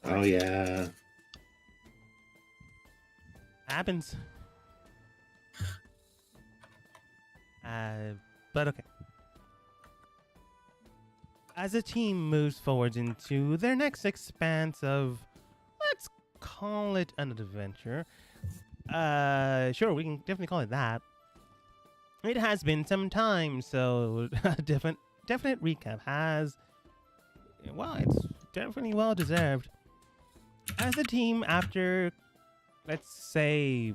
Oh yeah. Happens. But okay. As the team moves forwards into their next expanse of, let's call it an adventure. Sure, we can definitely call it that. It has been some time, so a definite recap has, well, it's definitely well deserved. As a team, after, let's say,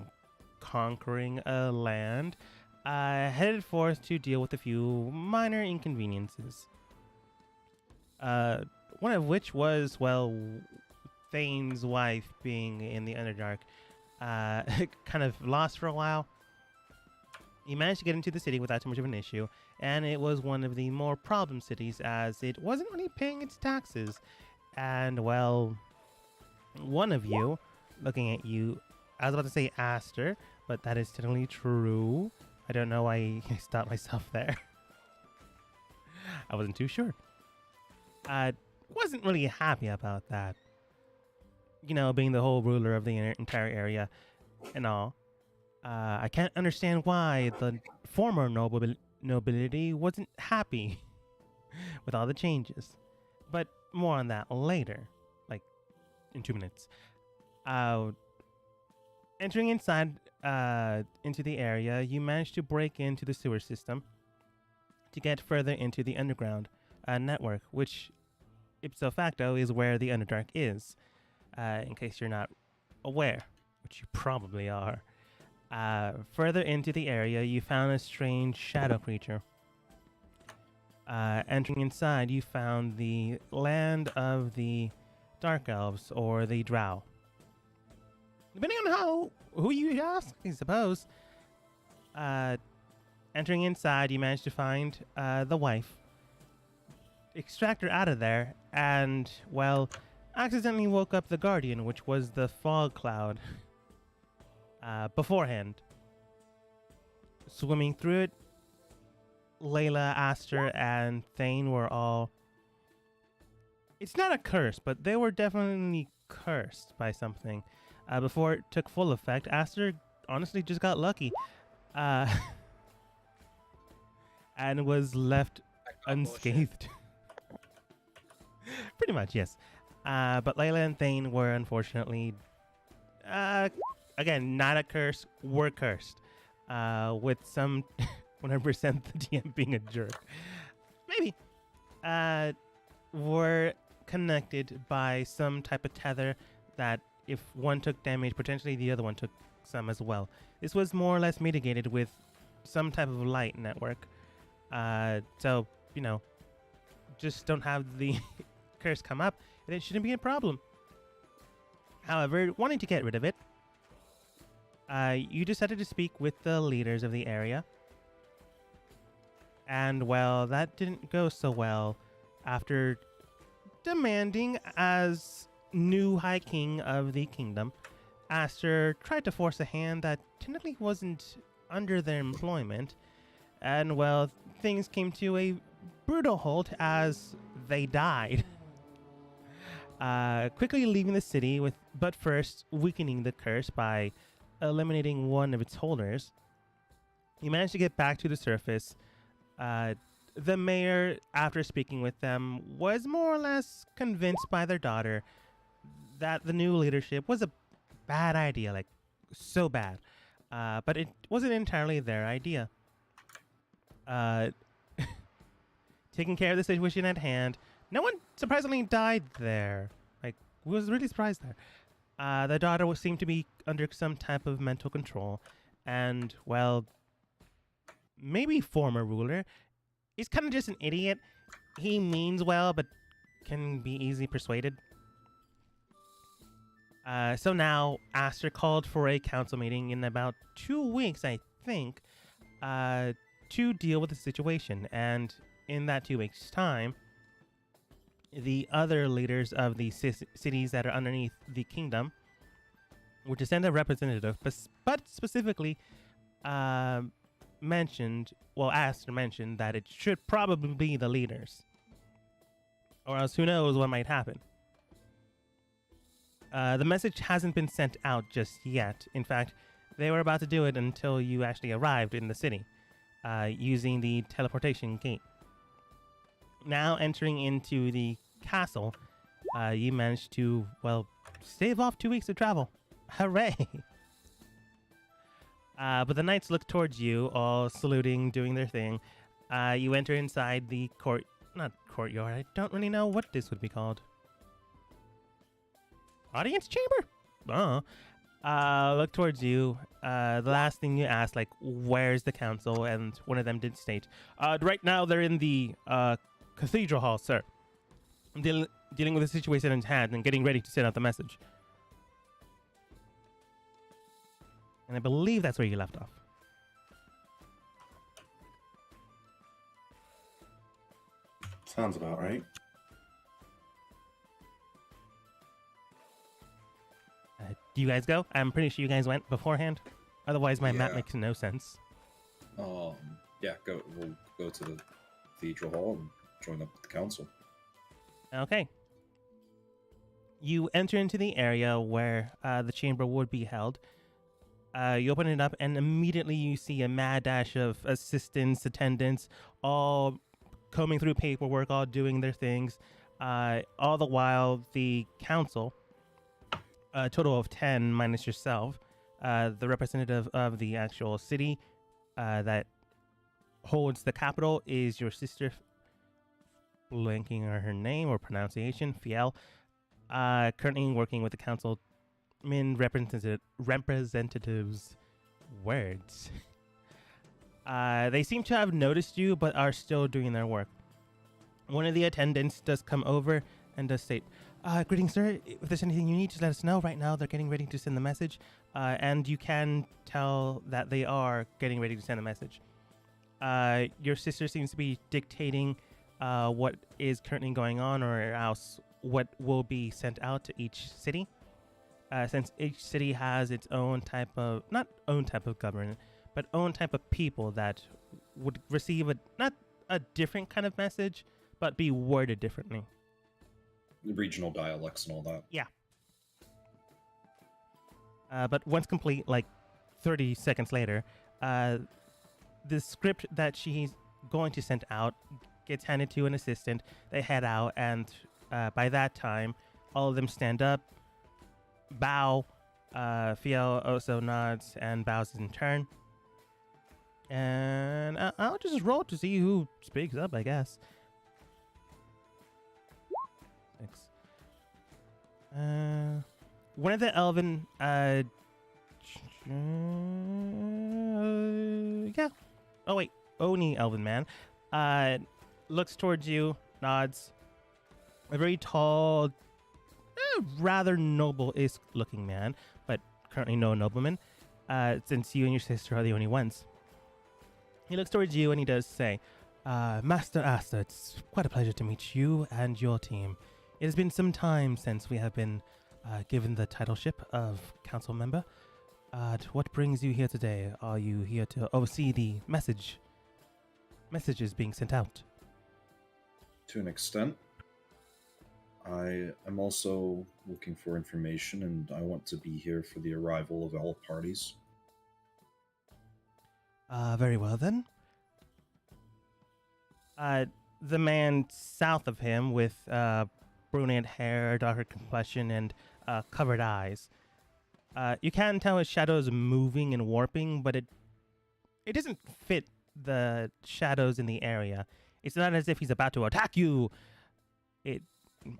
conquering a land, headed forth to deal with a few minor inconveniences. Uh, one of which was, well, Thane's wife being in the Underdark, kind of lost for a while. He managed to get into the city without too much of an issue, and it was one of the more problem cities as it wasn't really paying its taxes. And, well, one of you, looking at you, I was about to say Aster, but that is technically true. I don't know why I stopped myself there. I wasn't too sure. I wasn't really happy about that. You know, being the whole ruler of the entire area and all. I can't understand why the former nobility wasn't happy with all the changes. But more on that later, like in 2 minutes. Uh, Entering inside into the area, you manage to break into the sewer system to get further into the underground network, which ipso facto is where the Underdark is, in case you're not aware, which you probably are. Further into the area, you found a strange shadow creature. Entering inside, you found the land of the Dark Elves, or the Drow. Depending on who you ask, I suppose. Entering inside, you managed to find the wife, extract her out of there, and, well, accidentally woke up the Guardian, which was the fog cloud, beforehand. Swimming through it, Layla, Aster, and Thane were all... It's not a curse, but they were definitely cursed by something. Before it took full effect, Aster honestly just got lucky. And was left unscathed. Pretty much, yes. But Layla and Thane were unfortunately, again, not a curse, were cursed. With some 100% the DM being a jerk. Maybe. Were connected by some type of tether that if one took damage, potentially the other one took some as well. This was more or less mitigated with some type of light network. So, you know, just don't have the curse come up, and it shouldn't be a problem. However, wanting to get rid of it, you decided to speak with the leaders of the area. And, well, that didn't go so well after demanding as new High King of the kingdom. Aster tried to force a hand that technically wasn't under their employment. And, well, things came to a brutal halt as they died. Quickly leaving the city, but first weakening the curse by eliminating one of its holders. You managed to get back to the surface. The mayor, after speaking with them, was more or less convinced by their daughter that the new leadership was a bad idea, like so bad. But it wasn't entirely their idea. Taking care of the situation at hand, no one surprisingly died there. Like, we was really surprised there. The daughter seemed to be under some type of mental control, and, well, maybe former ruler. He's kind of just an idiot. He means well, but can be easily persuaded. So now, Aster called for a council meeting in about 2 weeks, I think, to deal with the situation. And in that 2 weeks' time, the other leaders of the cities that are underneath the kingdom were to send a representative, but specifically Aster mentioned that it should probably be the leaders. Or else who knows what might happen. The message hasn't been sent out just yet. In fact, they were about to do it until you actually arrived in the city, using the teleportation gate. Now entering into the castle, you managed to, well, stave off 2 weeks of travel. Hooray! But the knights look towards you, all saluting, doing their thing. You enter inside the not courtyard, I don't really know what this would be called. Audience chamber? Look towards you. The last thing you asked, like, where's the council? And one of them did state, right now they're in the Cathedral Hall, sir. Dealing with the situation in hand and getting ready to send out the message. And I believe that's where you left off. Sounds about right. Do you guys go? I'm pretty sure you guys went beforehand. Otherwise, my map Yeah. makes no sense. Yeah, we'll go to the Cathedral Hall and join up with the council. Okay. You enter into the area where the chamber would be held. You open it up, and immediately you see a mad dash of assistants, attendants, all combing through paperwork, all doing their things. All the while, the council, a total of 10 minus yourself, the representative of the actual city that holds the capital is your sister, blanking on her name or pronunciation, Fiel, currently working with the councilman representatives. Words. They seem to have noticed you, but are still doing their work. One of the attendants does come over and does state, greetings, sir. If there's anything you need, just let us know. Right now, they're getting ready to send the message. And you can tell that they are getting ready to send a message. Your sister seems to be dictating what is currently going on, or else what will be sent out to each city. Since each city has its own type of, not own type of government, but own type of people that would receive not a different kind of message, but be worded differently. The regional dialects and all that. Yeah. But once complete, like 30 seconds later, the script that she's going to send out gets handed to an assistant. They head out, and by that time, all of them stand up, bow. Fiel also nods and bows in turn. And I'll just roll to see who speaks up, I guess. Thanks. One of the elven, yeah. Oh wait, Oni elven man, looks towards you, nods. A very tall, rather noble-esque looking man, but currently no nobleman, since you and your sister are the only ones. He looks towards you and he does say, Master Asta, it's quite a pleasure to meet you and your team. It has been some time since we have been given the titleship of council member. What brings you here today? Are you here to oversee the messages being sent out? To an extent. I am also looking for information, and I want to be here for the arrival of all parties. Very well then. The man south of him with brunette hair, darker complexion, and covered eyes. You can tell his shadow is moving and warping, but it doesn't fit the shadows in the area. It's not as if he's about to attack you.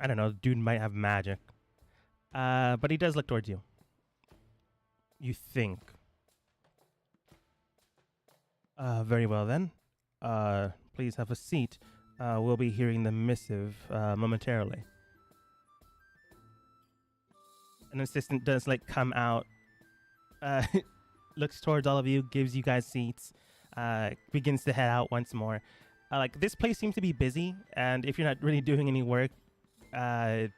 I don't know, dude might have magic. But he does look towards you. You think. Very well then. Please have a seat. We'll be hearing the missive momentarily. An assistant does come out, looks towards all of you, gives you guys seats, begins to head out once more. This place seems to be busy, and if you're not really doing any work, I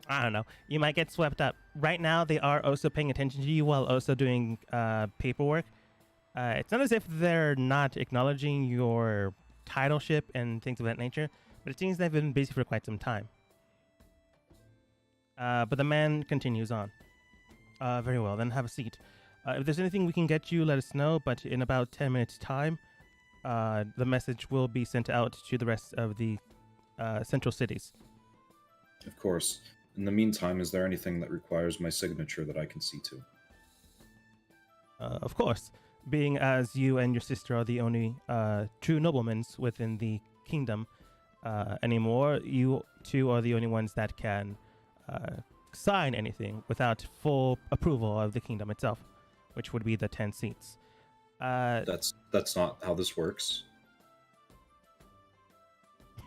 don't know, you might get swept up. Right now, they are also paying attention to you while also doing paperwork. It's not as if they're not acknowledging your titleship and things of that nature, but it seems they've been busy for quite some time. But the man continues on. Very well, then have a seat. If there's anything we can get you, let us know, but in about 10 minutes' time, the message will be sent out to the rest of the central cities. Of course. In the meantime, is there anything that requires my signature that I can see to? Of course, being as you and your sister are the only true noblemen within the kingdom anymore, you two are the only ones that can sign anything without full approval of the kingdom itself, which would be the 10 seats. That's not how this works.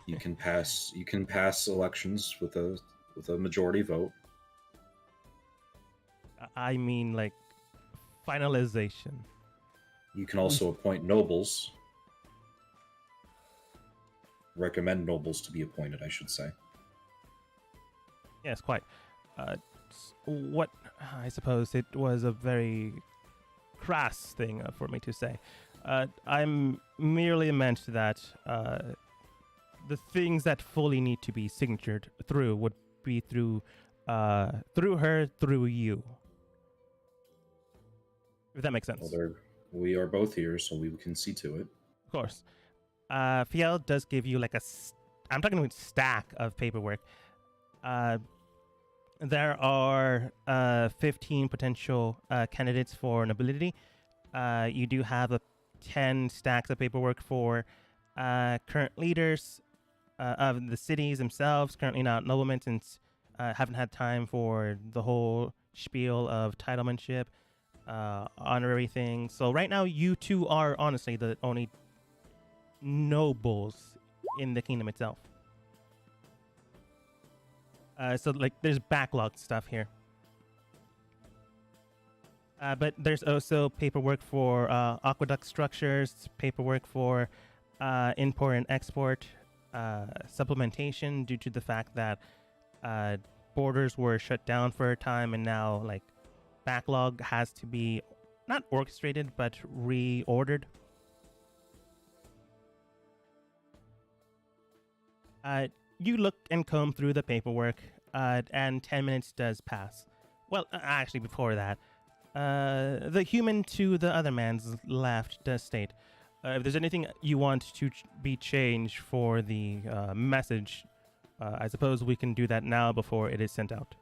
You can pass elections with a majority vote. I mean, like, finalization. You can also appoint nobles. Recommend nobles to be appointed, I should say. Yes, quite. What I suppose it was a very crass thing for me to say. I'm merely meant that the things that fully need to be signatured through would be through her, through you. If that makes sense. Well, we are both here, so we can see to it. Of course. Fiel does give you like I'm talking about stack of paperwork. There are 15 potential candidates for nobility. You do have 10 stacks of paperwork for current leaders of the cities themselves, currently not noblemen, since haven't had time for the whole spiel of titlemanship, honorary things. So right now, you two are honestly the only nobles in the kingdom itself. So like there's backlog stuff here. But there's also paperwork for aqueduct structures, paperwork for import and export, supplementation due to the fact that borders were shut down for a time, and now like backlog has to be not orchestrated but reordered. You look and comb through the paperwork, and 10 minutes does pass. Well, actually, before that, the human to the other man's left does state, if there's anything you want to be changed for the message, I suppose we can do that now before it is sent out.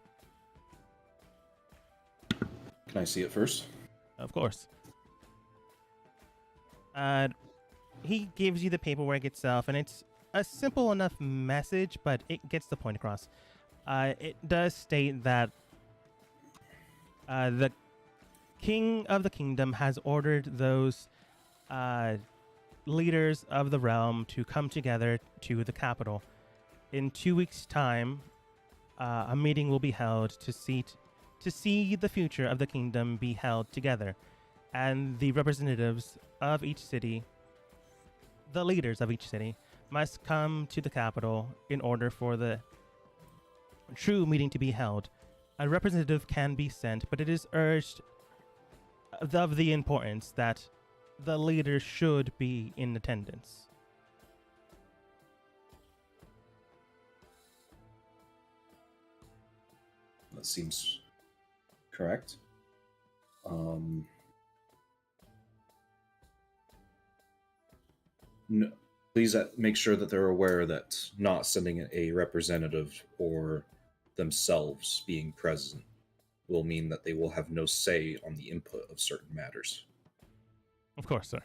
Can I see it first? Of course. He gives you the paperwork itself, and it's a simple enough message, but it gets the point across. It does state that the king of the kingdom has ordered those leaders of the realm to come together to the capital. In 2 weeks' time, a meeting will be held to see the future of the kingdom be held together, and the representatives of each city, the leaders of each city, must come to the capital in order for the true meeting to be held. A representative can be sent, but it is urged of the importance that the leader should be in attendance. That seems correct. No, please make sure that they're aware that not sending a representative or themselves being present will mean that they will have no say on the input of certain matters. Of course, sir.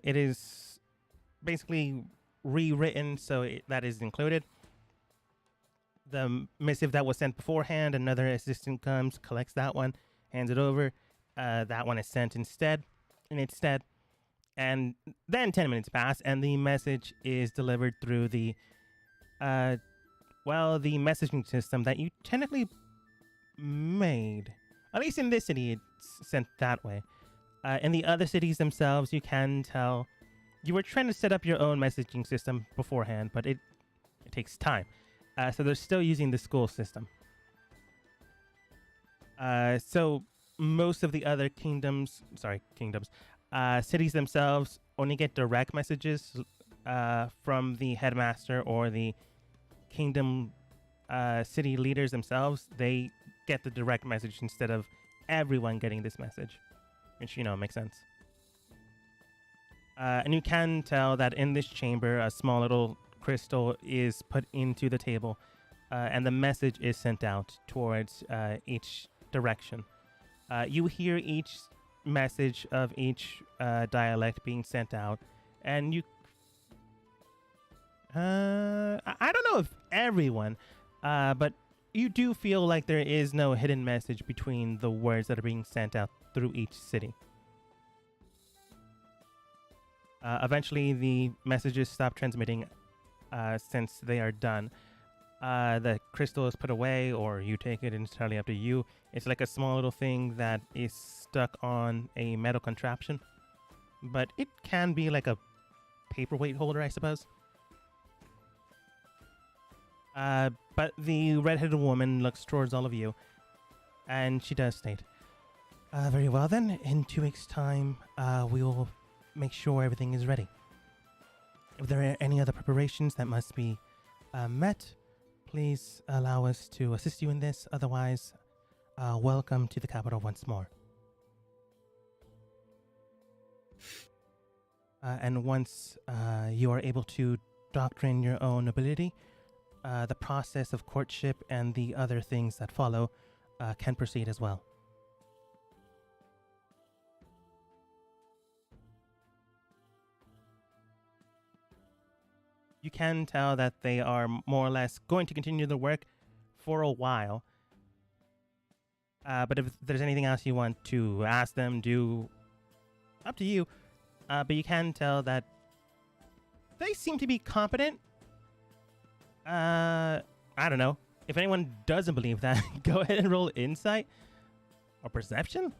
It is basically rewritten, so that is included. The missive that was sent beforehand, another assistant comes, collects that one, hands it over. That one is sent instead. And then 10 minutes pass, and the message is delivered through the messaging system that you technically made. At least in this city, it's sent that way. In the other cities themselves, you can tell you were trying to set up your own messaging system beforehand, but it takes time. So they're still using the school system. So most of the other cities themselves only get direct messages from the headmaster or the kingdom city leaders themselves, they get the direct message instead of everyone getting this message, which, makes sense. And you can tell that in this chamber, a small little crystal is put into the table, and the message is sent out towards each direction. You hear each message of each dialect being sent out, and you... I don't know if everyone, but you do feel like there is no hidden message between the words that are being sent out through each city. Eventually, the messages stop transmitting since they are done. The crystal is put away, or you take it, entirely up to you. It's like a small little thing that is stuck on a metal contraption, but it can be like a paperweight holder, I suppose. But the red-headed woman looks towards all of you, and she does state, very well then, in 2 weeks' time, we will make sure everything is ready. If there are any other preparations that must be met, please allow us to assist you in this. Otherwise, welcome to the capital once more. And once you are able to doctrine your own ability, the process of courtship and the other things that follow can proceed as well. You can tell that they are more or less going to continue their work for a while. But if there's anything else you want to ask them, do, up to you. But you can tell that they seem to be competent. I don't know. If anyone doesn't believe that, go ahead and roll insight or perception.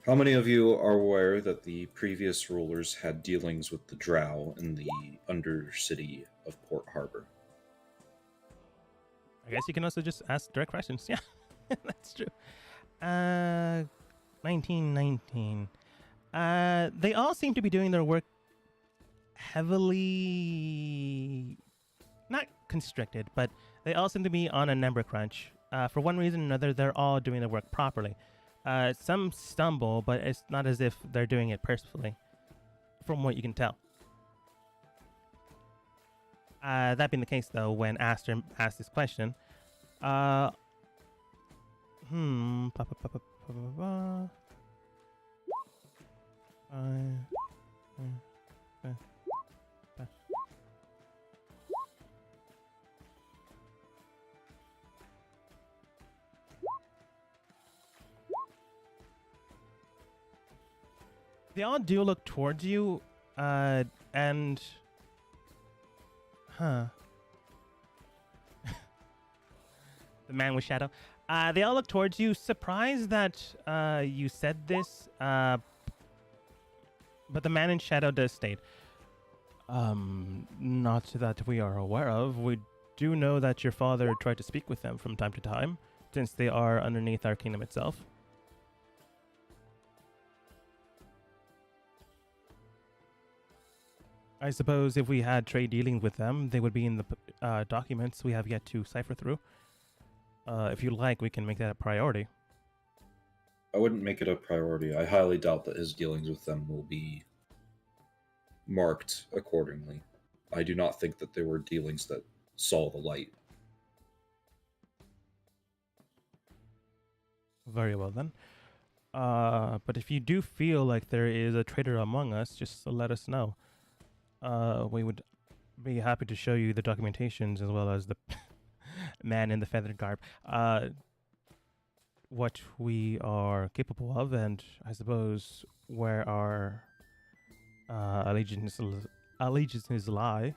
How many of you are aware that the previous rulers had dealings with the Drow in the Undercity of Port Harbor? I guess you can also just ask direct questions. Yeah, that's true. 1919. They all seem to be doing their work heavily, not constricted, but they all seem to be on a number crunch. For one reason or another, they're all doing their work properly. Some stumble, but it's not as if they're doing it purposefully, from what you can tell. That being the case, though, when Aster asked this question, they all do look towards you, and... The man with shadow. They all look towards you, surprised that you said this, but the man in shadow does state, not that we are aware of. We do know that your father tried to speak with them from time to time, since they are underneath our kingdom itself. I suppose if we had trade dealings with them, they would be in the documents we have yet to cipher through. If you like, we can make that a priority. I wouldn't make it a priority. I highly doubt that his dealings with them will be marked accordingly. I do not think that there were dealings that saw the light. Very well, then. But if you do feel like there is a traitor among us, just let us know. We would be happy to show you the documentations as well as the man in the feathered garb. What we are capable of, and I suppose where our allegiances lie.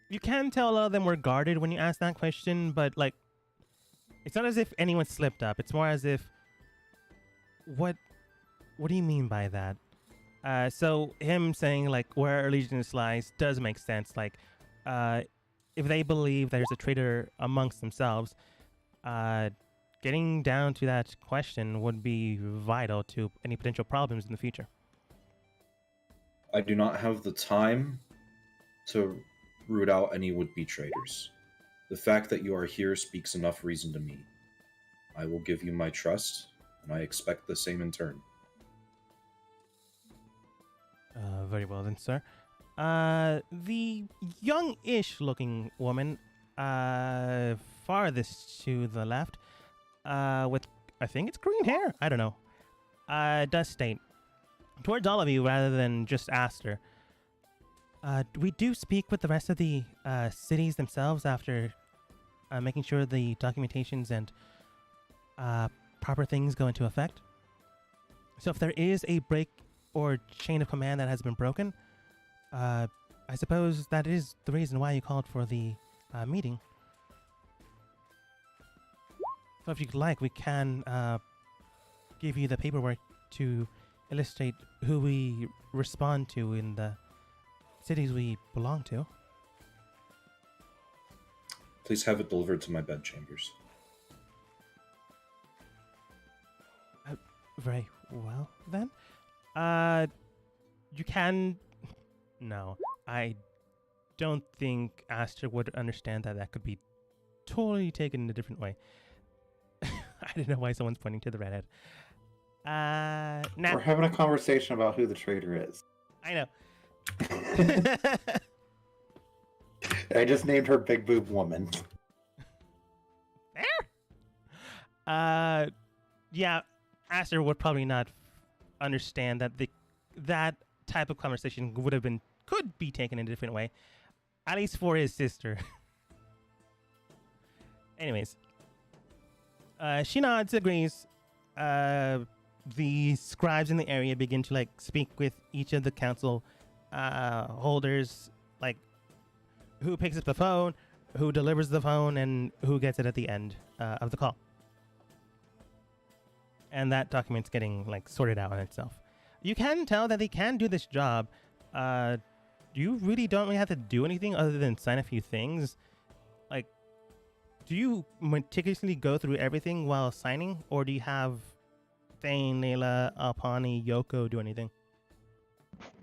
You can tell a lot of them were guarded when you ask that question, but like, it's not as if anyone slipped up. It's more as if, what do you mean by that? So him saying like where our allegiance lies does make sense. Like, if they believe there's a traitor amongst themselves, getting down to that question would be vital to any potential problems in the future. I do not have the time to root out any would-be traitors. The fact that you are here speaks enough reason to me. I will give you my trust, and I expect the same in turn. Very well then, sir. The young-ish looking woman, farthest to the left, with, I think it's green hair, I don't know, does state, towards all of you rather than just Aster, we do speak with the rest of the cities themselves after making sure the documentations and proper things go into effect. So if there is a break or chain of command that has been broken, I suppose that is the reason why you called for the meeting. So if you'd like, we can give you the paperwork to illustrate who we respond to in the cities we belong to. Please have it delivered to my bedchambers. Very well, then. You can... No, I don't think Aster would understand that that could be totally taken in a different way. I don't know why someone's pointing to the redhead. Nah. We're having a conversation about who the traitor is. I know. I just named her Big Boob Woman. Yeah, Aster would probably not understand that that type of conversation could be taken in a different way, at least for his sister. Anyways, she nods, agrees. The scribes in the area begin to speak with each of the council holders, like who picks up the phone, who delivers the phone, and who gets it at the end of the call. And that document's getting sorted out on itself. You can tell that they can do this job. You really don't really have to do anything other than sign a few things. Do you meticulously go through everything while signing, or do you have Thane, Layla, Alpani, Yoko do anything?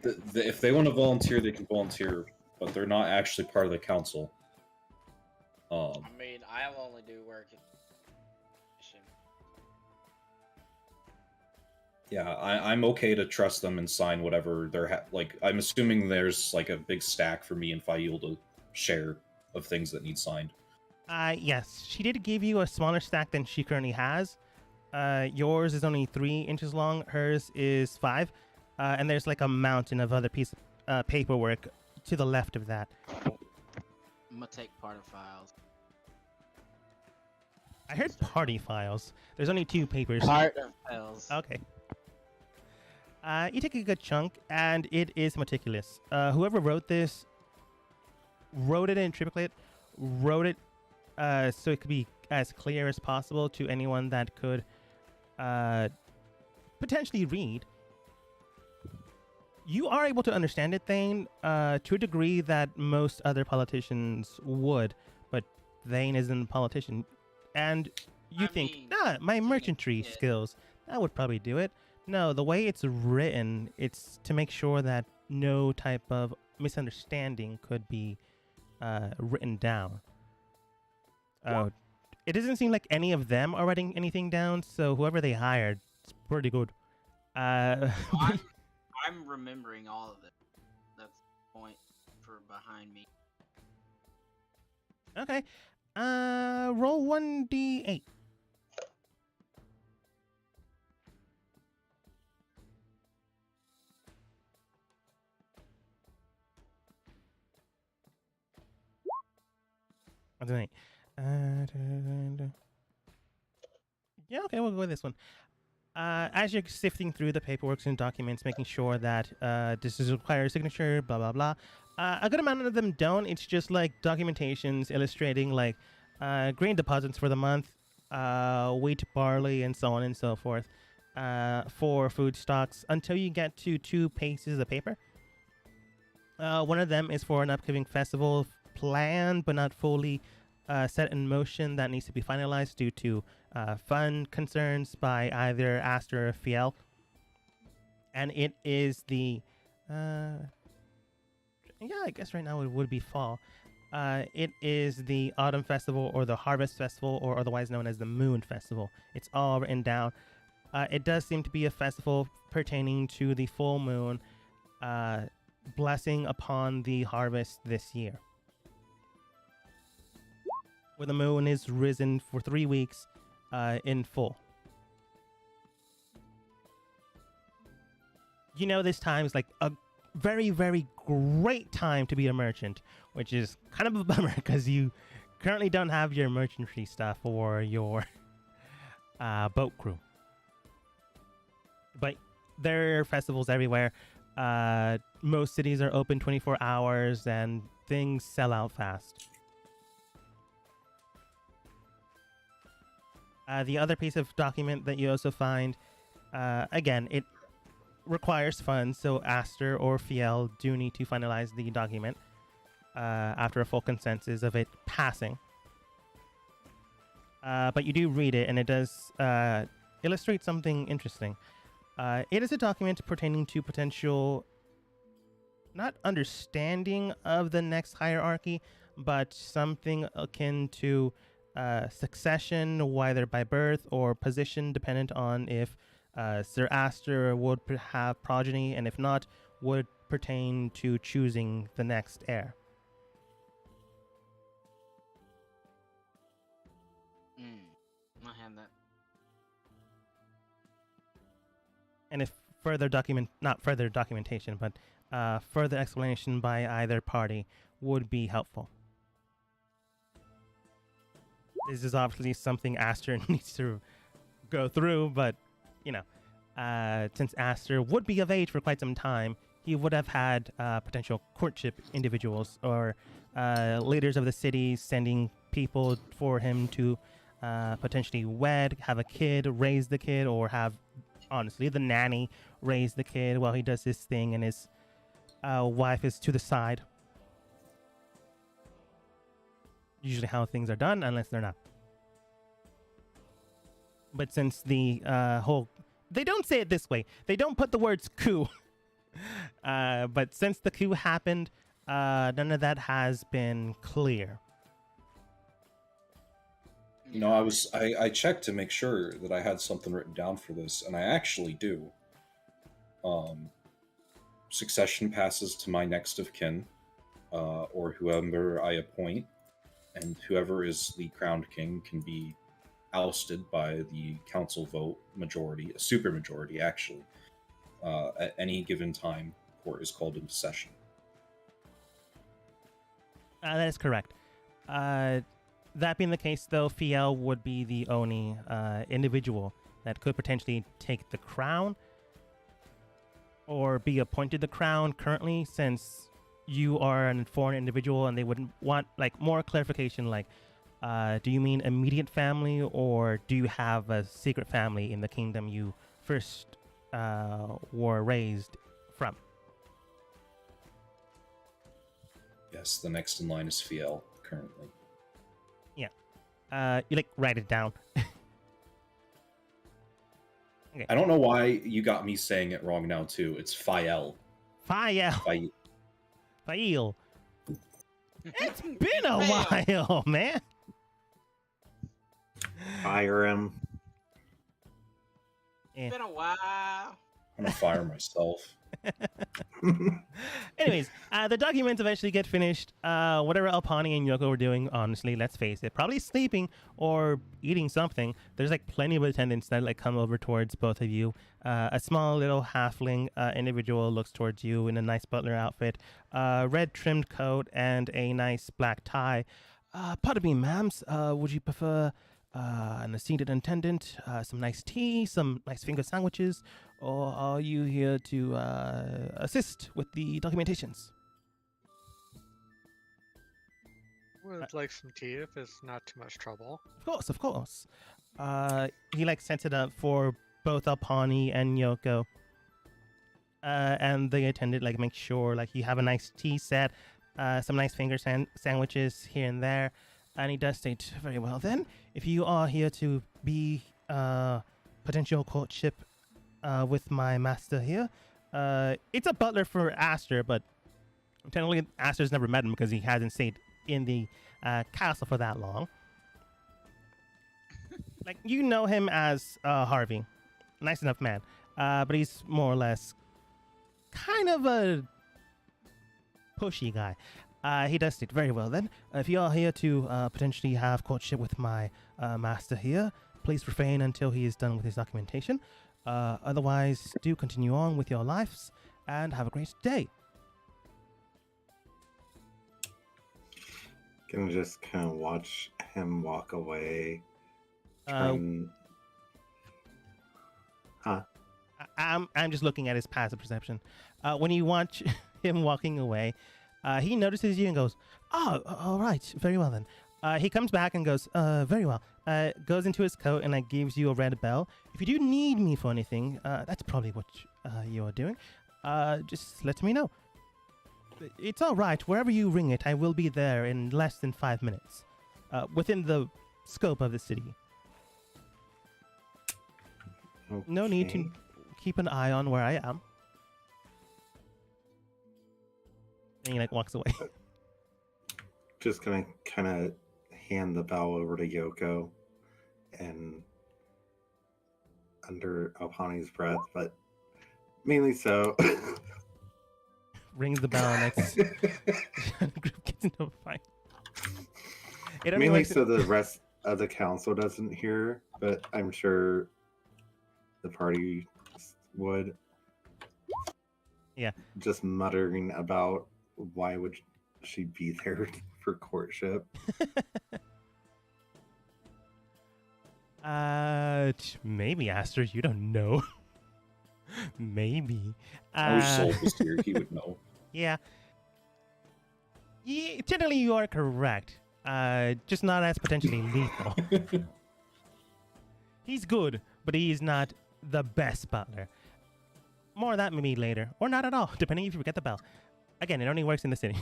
If they want to volunteer, they can volunteer, but they're not actually part of the council. I mean, I'll only do work. Yeah, I'm okay to trust them and sign whatever they're I'm assuming there's a big stack for me and Fail to share of things that need signed. Yes, she did give you a smaller stack than she currently has. Yours is only 3 inches long. Hers is 5. And there's a mountain of other piece of paperwork to the left of that. I'm gonna take part of files. I heard party files. There's only 2 papers. Part of files. Okay. You take a good chunk, and it is meticulous. Whoever wrote this wrote it in triplicate, wrote it so it could be as clear as possible to anyone that could potentially read. You are able to understand it, Thane, to a degree that most other politicians would, but Thane isn't a politician. And you think, my merchantry skills, that would probably do it. No, the way it's written, it's to make sure that no type of misunderstanding could be written down. Oh, it doesn't seem like any of them are writing anything down, so whoever they hired, it's pretty good. I'm remembering all of it. That's the point for behind me. Okay. Roll 1d8. That's an 8. Yeah, okay, we'll go with this one. As you're sifting through the paperwork and documents, making sure that this is required signature, blah, blah, blah. A good amount of them don't. It's just documentations illustrating grain deposits for the month, wheat, barley, and so on and so forth for food stocks until you get to 2 pieces of paper. One of them is for an upcoming festival planned but not fully set in motion that needs to be finalized due to fund concerns by either Aster or Fiel. And it is the Yeah, I guess right now it would be fall. It is the Autumn Festival or the Harvest Festival, or otherwise known as the Moon Festival. It's all written down. It does seem to be a festival pertaining to the full moon, blessing upon the harvest this year, where the moon is risen for 3 weeks in full. You know, this time is like a very, very great time to be a merchant, which is kind of a bummer because you currently don't have your merchantry stuff or your boat crew. But there are festivals everywhere. Most cities are open 24 hours and things sell out fast. The other piece of document that you also find, again, it requires funds, so Aster or Fiel do need to finalize the document after a full consensus of it passing. But you do read it, and it does illustrate something interesting. It is a document pertaining to potential, not understanding of the next hierarchy, but something akin to succession, whether by birth or position, dependent on if Sir Aster would have progeny, and if not, would pertain to choosing the next heir. I have that. And if further documentation, but further explanation by either party would be helpful. This is obviously something Aster needs to go through, but you know, since Aster would be of age for quite some time, he would have had potential courtship individuals or leaders of the city sending people for him to potentially wed, have a kid, raise the kid, or have, honestly, the nanny raise the kid while he does his thing and his wife is to the side. Usually how things are done, unless they're not. But since the whole... They don't say it this way. They don't put the words coup. But since the coup happened, none of that has been clear. You know, I checked to make sure that I had something written down for this, and I actually do. Succession passes to my next of kin, or whoever I appoint, and whoever is the crowned king can be ousted by the council vote majority, a supermajority actually. At any given time, court is called into session. That is correct. That being the case, though, Fiel would be the only individual that could potentially take the crown or be appointed the crown currently, since you are a foreign individual and they would want like more clarification, like do you mean immediate family, or do you have a secret family in the kingdom you first were raised from? Yes, the next in line is Fiel currently. You like write it down. Okay. I don't know why you got me saying it wrong now too. It's Fiel. Fiel. It's been a while, man. Fire him. Yeah. It's been a while. I'm gonna fire myself. Anyways, the documents eventually get finished. Whatever Alpani and Yoko were doing, honestly, let's face it, probably sleeping or eating something. There's like plenty of attendants that like come over towards both of you. A small little halfling individual looks towards you in a nice butler outfit, red trimmed coat, and a nice black tie. Pardon me, ma'ams. Would you prefer an seated attendant, some nice tea, some nice finger sandwiches, or are you here to assist with the documentations? Would like some tea if it's not too much trouble. Of course. He like sets it up for both Alpani and Yoko. And the attendant like makes sure like you have a nice tea set, some nice finger sandwiches here and there. And he does state, very well then, if you are here to be potential courtship with my master here, It's a butler for Aster, but technically Aster's never met him because he hasn't stayed in the castle for that long. Like, you know him as Harvey. Nice enough man. But he's more or less kind of a pushy guy. He does state, very well then. If you are here to potentially have courtship with my master here, please refrain until he is done with his documentation. Otherwise, do continue on with your lives and have a great day. Gonna just kind of watch him walk away. Huh? I'm just looking at his passive perception. When you watch him walking away, he notices you and goes, "Oh, all right, very well then." He comes back and goes, "Very well." Goes into his coat and gives you a red bell. If you do need me for anything, that's probably what you are doing. Just let me know. It's all right. Wherever you ring it, I will be there in less than 5 minutes, within the scope of the city. Okay. No need to keep an eye on where I am. And he walks away. Just gonna kind of hand the bell over to Yoko, and under Alpani's breath, but mainly so. Rings the bell and the group gets into a fight. It only Mainly makes so the rest of the council doesn't hear, but I'm sure the party would. Yeah. Just muttering about why would she be there for courtship. Maybe Aster, you don't know. Maybe. I wish Soul was here. He would know. Yeah. Generally, you are correct. Just not as potentially lethal. He's good, but he's not the best butler. More of that maybe later, or not at all, depending if you forget the bell. Again, it only works in the city.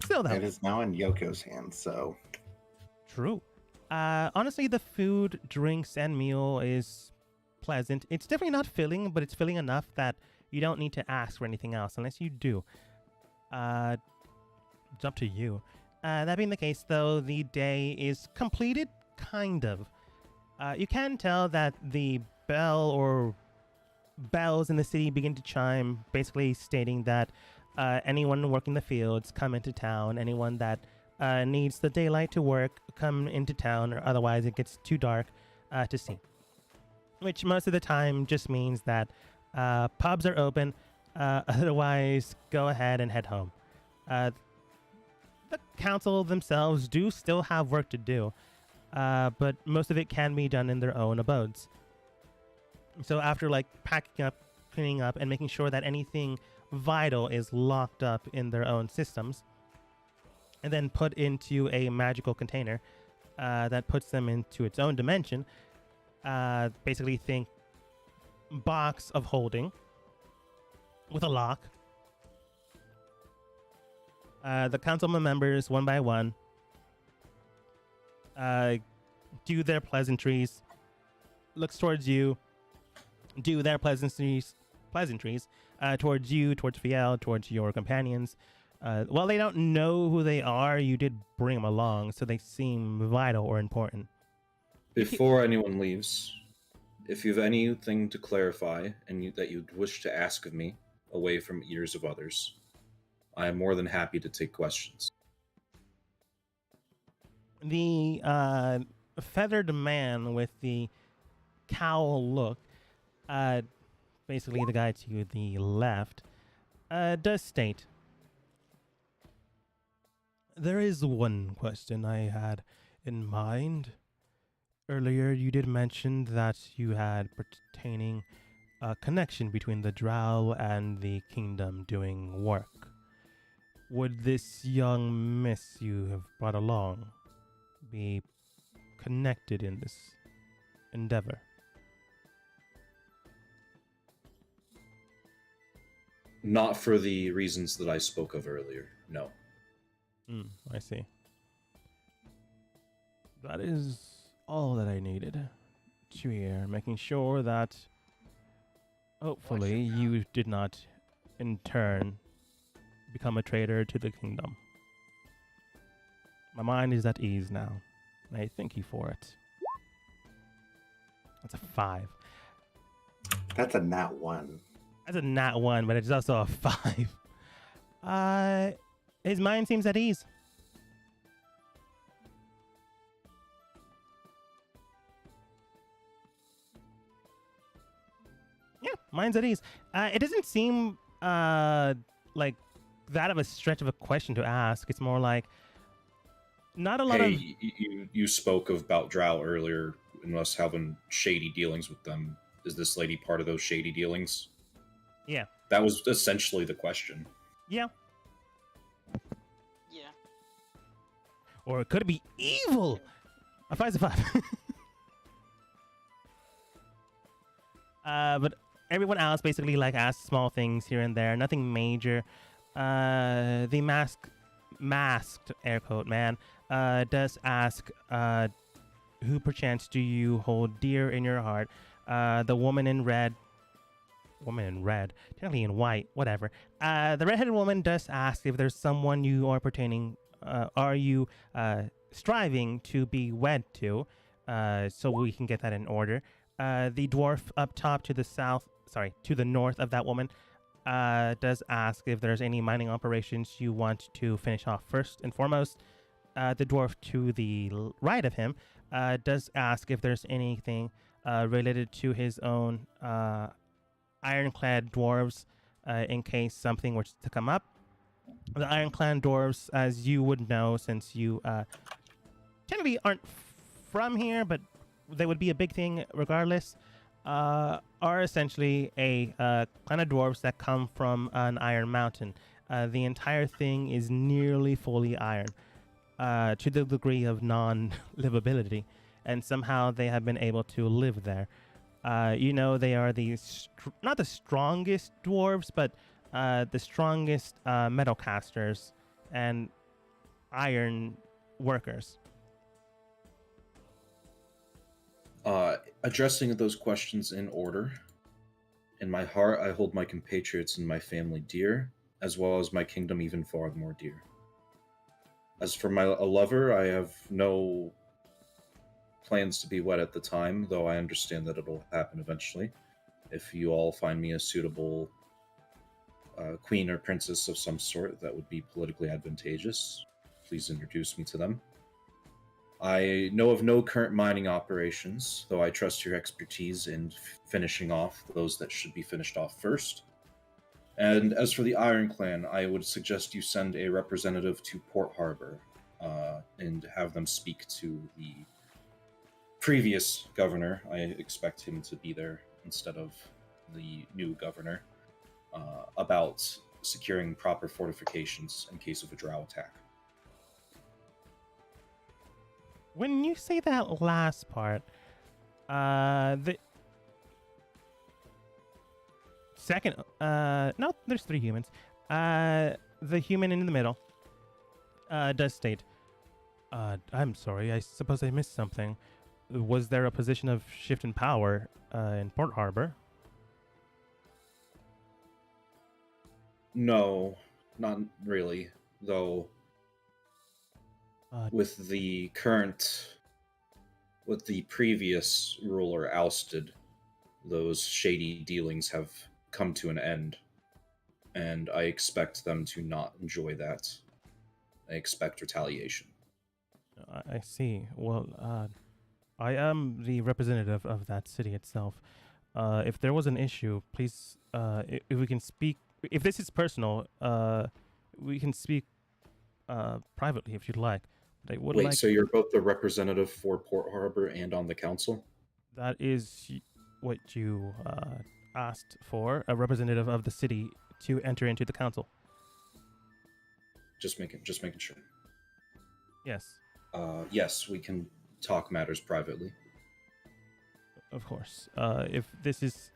Still though. It is now in Yoko's hands, so. True. Honestly, the food, drinks, and meal is pleasant. It's definitely not filling, but it's filling enough that you don't need to ask for anything else unless you do. It's up to you. That being the case, though, the day is completed, kind of. You can tell that the bell or bells in the city begin to chime, basically stating that anyone working the fields come into town. Anyone that needs the daylight to work come into town, or otherwise it gets too dark to see. Which most of the time just means that pubs are open. Otherwise, go ahead and head home. The council themselves do still have work to do, but most of it can be done in their own abodes. So after packing up, cleaning up, and making sure that anything vital is locked up in their own systems, and then put into a magical container that puts them into its own dimension, basically think box of holding with a lock. The councilman members, one by one, do their pleasantries, looks towards you, do their pleasantries towards you, towards Fiel, towards your companions. While they don't know who they are, you did bring them along, so they seem vital or important. Before anyone leaves, if you have anything to clarify and that you'd wish to ask of me, away from ears of others, I am more than happy to take questions. The feathered man with the cowl look, basically the guy to the left, does state, there is one question I had in mind. Earlier, you did mention that you had pertaining a connection between the drow and the kingdom doing work. Would this young miss you have brought along be connected in this endeavor? Not for the reasons that I spoke of earlier, no. I see. That is all that I needed to hear, making sure that Hopefully, you did not, in turn, become a traitor to the kingdom. My mind is at ease now, and I thank you for it. That's a 5. That's a nat 1. That's a nat 1, but it's also a 5. His mind seems at ease. Yeah, mine's at ease. It doesn't seem like that of a stretch of a question to ask. It's more like not a lot of. You spoke about Drow earlier and us having shady dealings with them. Is this lady part of those shady dealings? Yeah. That was essentially the question. Yeah. Yeah. Or it could be evil. A 5's a 5. But everyone else basically like asks small things here and there, nothing major. The masked air quote man does ask, who perchance do you hold dear in your heart? The woman in red, technically in white, whatever. The redheaded woman does ask if there's someone you are are you striving to be wed to, so we can get that in order. The dwarf up top to the north of that woman does ask if there's any mining operations you want to finish off first and foremost. The dwarf to the right of him does ask if there's anything related to his own ironclad dwarves in case something were to come up. The ironclad dwarves, as you would know since you technically aren't from here, but they would be a big thing regardless, are essentially a clan of dwarves that come from an iron mountain. The entire thing is nearly fully iron, to the degree of non-livability, and somehow they have been able to live there. They are not the strongest dwarves, but the strongest metal casters and iron workers. Addressing those questions in order. In my heart, I hold my compatriots and my family dear, as well as my kingdom even far more dear. As for a lover, I have no plans to be wed at the time, though I understand that it'll happen eventually. If you all find me a suitable queen or princess of some sort that would be politically advantageous, please introduce me to them. I know of no current mining operations, though I trust your expertise in finishing off those that should be finished off first. And as for the Iron Clan, I would suggest you send a representative to Port Harbor and have them speak to the previous governor. I expect him to be there instead of the new governor, about securing proper fortifications in case of a drow attack. When you say that last part, the second, no, there's 3 humans. The human in the middle does state, I'm sorry, I suppose I missed something. Was there a position of shift in power in Port Harbor? No, not really, though. With the previous ruler ousted, those shady dealings have come to an end, and I expect them to not enjoy that. I expect retaliation. I see. Well, I am the representative of that city itself. If there was an issue, please, if we can speak, if this is personal, we can speak privately if you'd like. But I would Wait, like. so you're both the representative for Port Harbor and on the council? That is what you asked for, a representative of the city to enter into the council. Just making sure. Yes. Yes, we can talk matters privately. Of course. If this is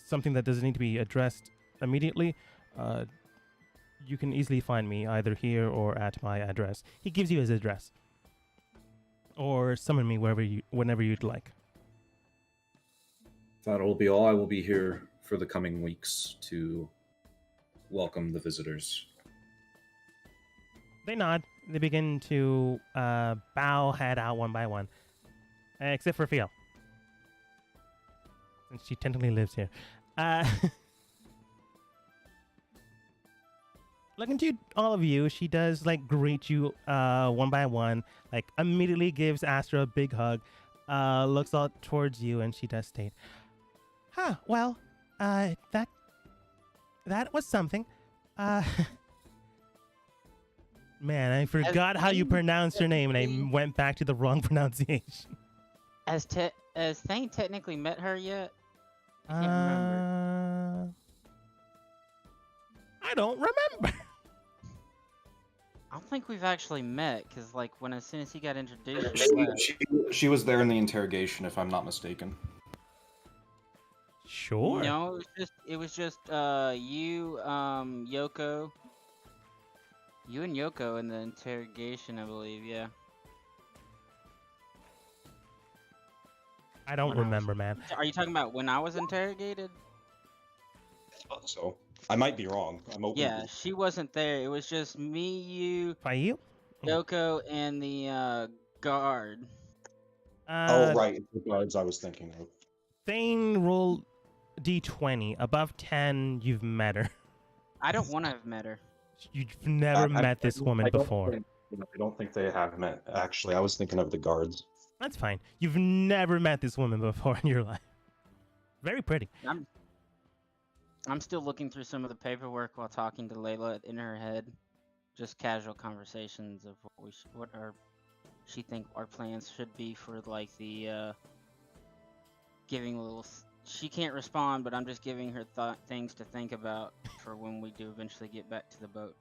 something that doesn't need to be addressed immediately, you can easily find me either here or at my address. He gives you his address. Or summon me whenever you'd like. That'll be all. I will be here for the coming weeks to welcome the visitors? They nod. They begin to bow head out one by one, except for Phil, since she technically lives here. Looking to all of you, she does like greet you one by one, like immediately gives Astra a big hug, looks out towards you, and she does state, well, that was something. Man, I forgot how you pronounce your name, and I went back to the wrong pronunciation. Has Thane technically met her yet? I can't remember. I don't remember. I don't think we've actually met, because like as soon as he got introduced, She was there in the interrogation, if I'm not mistaken. Sure. No, it was just you, Yoko. You and Yoko in the interrogation, I believe. Yeah. I don't remember, man. Are you talking about when I was interrogated? So I might be wrong. I'm open. Yeah, she wasn't there. It was just me, you, By you? Yoko, and the guard. Right, the guards I was thinking of. Thane roll D20. Above 10, you've met her. I don't want to have met her. You've never met this woman before. I don't think they have met. Actually, I was thinking of the guards. That's fine. You've never met this woman before in your life. Very pretty. I'm still looking through some of the paperwork while talking to Layla in her head. Just casual conversations of she think our plans should be for like the giving a little. She can't respond, but I'm just giving her things to think about for when we do eventually get back to the boat.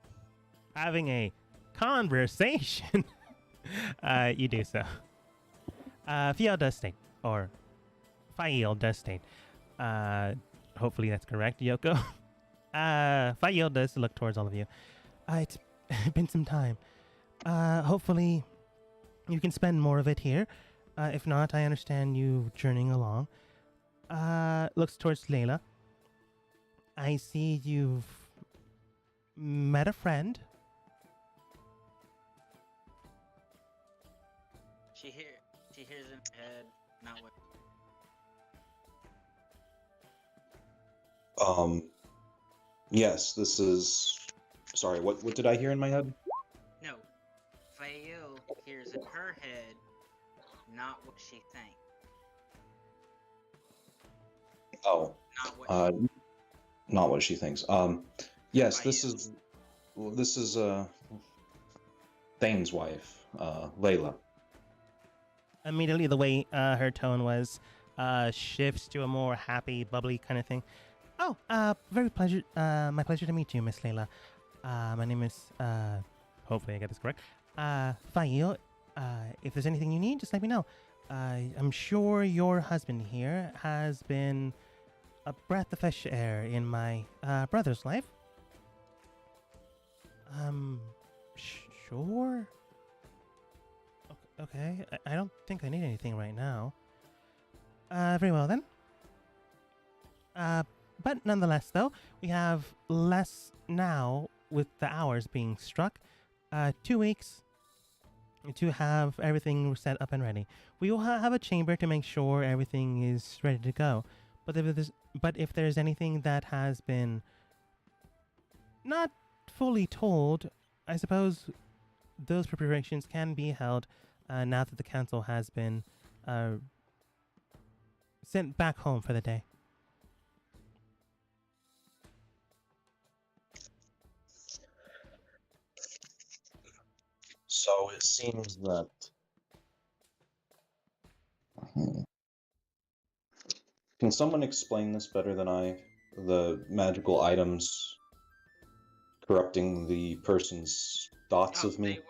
Having a conversation. You do so. Fiel does state, or Fael does state. Hopefully that's correct, Yoko. Fael does look towards all of you. It's been some time. Hopefully you can spend more of it here. If not, I understand you journeying along. Looks towards Layla. I see you've met a friend. She hears in her head, not what. Yes, this is. Sorry, what did I hear in my head? No, Fael hears in her head, not what she thinks. Oh, Not what she thinks. Yes, this is Thane's wife, Layla. Immediately, the way her tone was shifts to a more happy, bubbly kind of thing. Oh, my pleasure to meet you, Miss Layla. My name is, hopefully I get this correct, Fael. If there's anything you need, just let me know. I'm sure your husband here has been a breath of fresh air in my brother's life. Sure. Okay, I don't think I need anything right now. Very well then. But nonetheless, though, we have less now with the hours being struck. 2 weeks to have everything set up and ready. We will have a chamber to make sure everything is ready to go. But if there's anything that has been not fully told, I suppose those preparations can be held now that the council has been sent back home for the day. So it seems that. Can someone explain this better than I? The magical items corrupting the person's thoughts of me?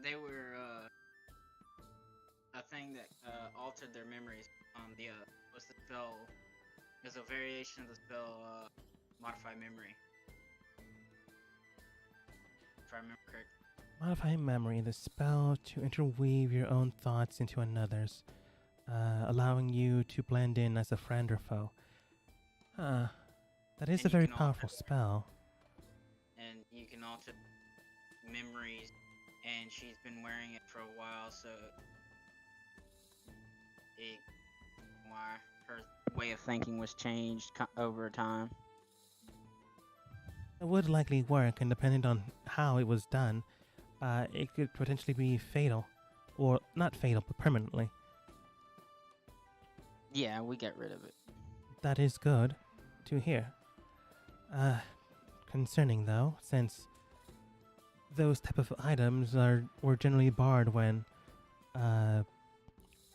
They were a thing that altered their memories. Was the spell? There's a variation of the spell, modify memory. If I remember correctly. Modify memory, the spell to interweave your own thoughts into another's, allowing you to blend in as a friend or foe. That is And a you very can alter powerful spell. and you can alter memories, and she's been wearing it for a while, so it why her way of thinking was changed over time. It would likely work, and depending on how it was done, it could potentially be fatal. Or not fatal, but permanently. Yeah, we got rid of it. That is good to hear. Concerning though, since those type of items were generally barred when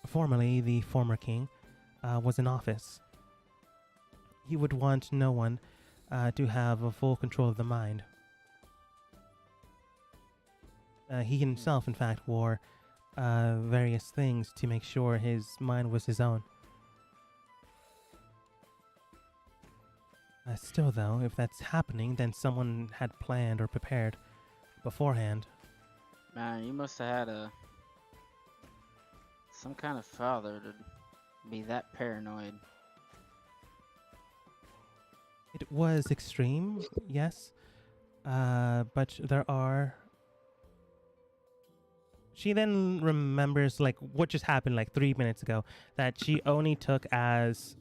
formerly the former king was in office. He would want no one to have a full control of the mind. He himself, in fact, wore various things to make sure his mind was his own. Still, though, if that's happening, then someone had planned or prepared beforehand. Man, you must have had some kind of father to be that paranoid. It was extreme, yes, but there are. She then remembers like what just happened like 3 minutes ago that she only took as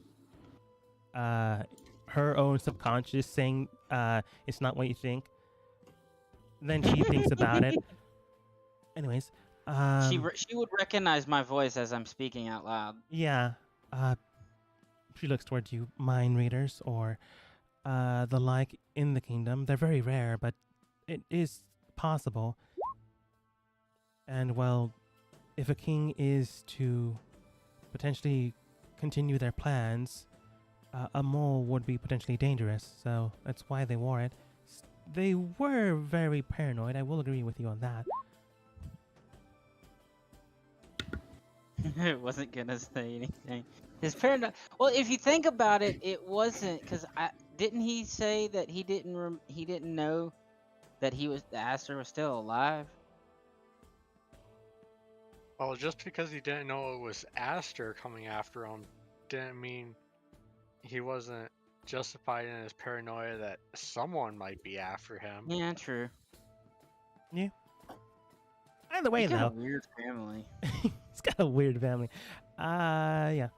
her own subconscious saying it's not what you think. Then she thinks about it. Anyways, She would recognize my voice as I'm speaking out loud. yeah, she looks towards you, mind readers or the like in the kingdom. They're very rare, but it is possible. And well, if a king is to potentially continue their plans, a mole would be potentially dangerous. So that's why they wore it. They were very paranoid. I will agree with you on that. I wasn't gonna say anything. His paranoid. Well, if you think about it, it wasn't because didn't he say that he didn't know that the Aster was still alive. Well, just because he didn't know it was Aster coming after him didn't mean he wasn't justified in his paranoia that someone might be after him. Yeah, true. Yeah. Either way, He's got though. a weird family. He's got a weird family. Yeah.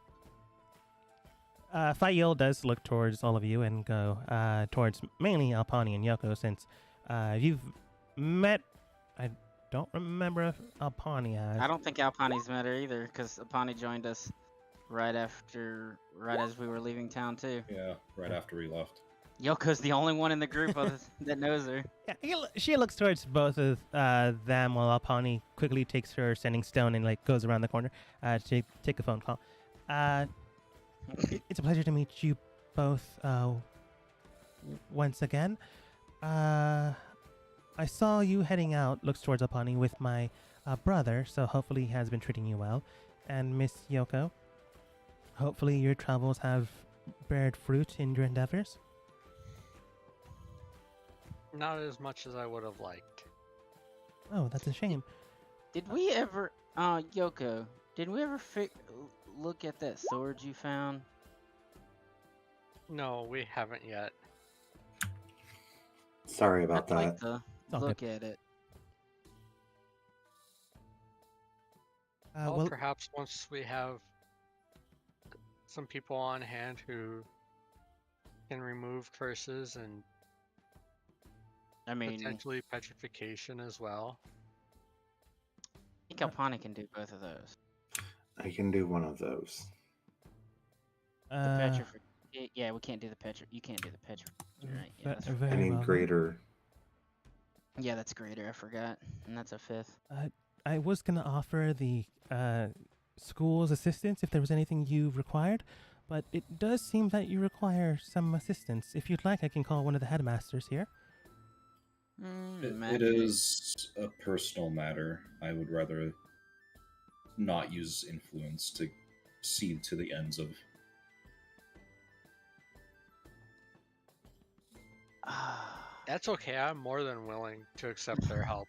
Fael does look towards all of you and go towards mainly Alpani and Yoko since you've met. I don't remember if Alpani has. I don't think Alpani's met her either because Alpani joined us right as we were leaving town too. Yeah, right after we left. Yoko's the only one in the group that knows her. Yeah, she looks towards both of them while Alpani quickly takes her sending stone and like goes around the corner to take a phone call. It's a pleasure to meet you both once again. I saw you heading out, looks towards Alpani, with my brother, so hopefully he has been treating you well. And Miss Yoko, hopefully your travels have bared fruit in your endeavors. Not as much as I would have liked. Oh, that's a shame. Did we ever, Yoko? Did we ever look at that sword you found? No, we haven't yet. Sorry about I'd like that. to all look at it. Well, perhaps once we have some people on hand who can remove curses and I mean, potentially petrification as well. I think Alpani can do both of those. I can do one of those. The petrification. Yeah, we can't do the petri. You can't do the petrification, right? Yeah, that's right. I very need well. greater. Yeah, that's greater. I forgot, and that's a 5th. I was gonna offer the school's assistance if there was anything you required, but it does seem that you require some assistance. If you'd like, I can call one of the headmasters here. It is a personal matter. I would rather not use influence to see to the ends of. That's okay. I'm more than willing to accept their help.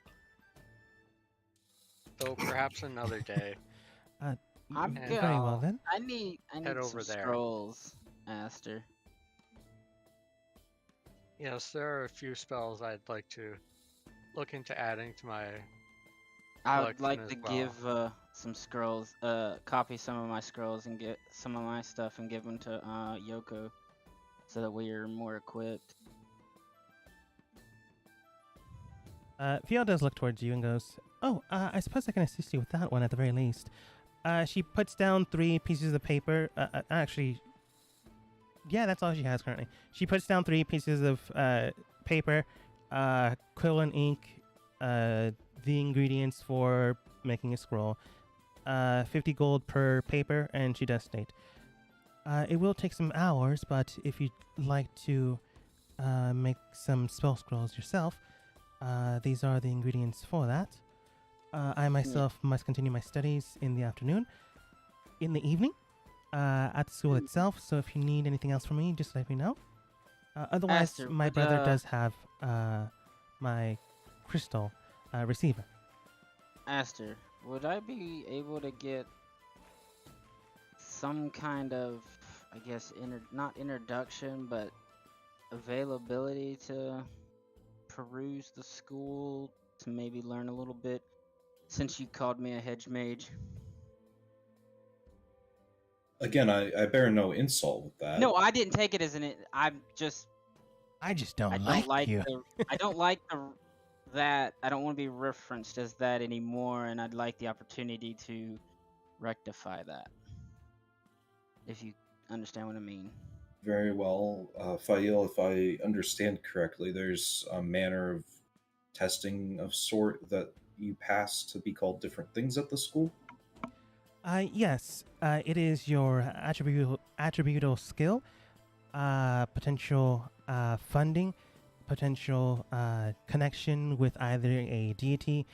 Though perhaps another day. I'm Very well then. I need Head some over there. scrolls, Aster. Yes, there are a few spells I'd like to look into adding to my I would collection like as to well. give some scrolls, copy some of my scrolls and get some of my stuff and give them to Yoko, so that we are more equipped. Fiona does look towards you and goes, "Oh, I suppose I can assist you with that one at the very least." She puts down 3 pieces of paper. Actually, yeah, that's all she has currently. She puts down 3 pieces of paper, quill and ink, the ingredients for making a scroll, 50 gold per paper, and she does state, "It will take some hours, but if you'd like to make some spell scrolls yourself, these are the ingredients for that. I myself must continue my studies in the afternoon. In the evening, at the school itself, so if you need anything else from me, just let me know. Otherwise, Aster, my would, brother does have my crystal receiver." Aster, would I be able to get some kind of, I guess, not introduction, but availability to peruse the school to maybe learn a little bit, since you called me a hedge mage? Again, I bear no insult with that. No, I didn't take it as I'm just. I just I don't don't like like you. I don't like that. I don't want to be referenced as that anymore, and I'd like the opportunity to rectify that. If you understand what I mean. Very well, Fail, if I understand correctly, there's a manner of testing of sort that you pass to be called different things at the school. Yes, it is your attributable skill, potential funding, potential connection with either a deity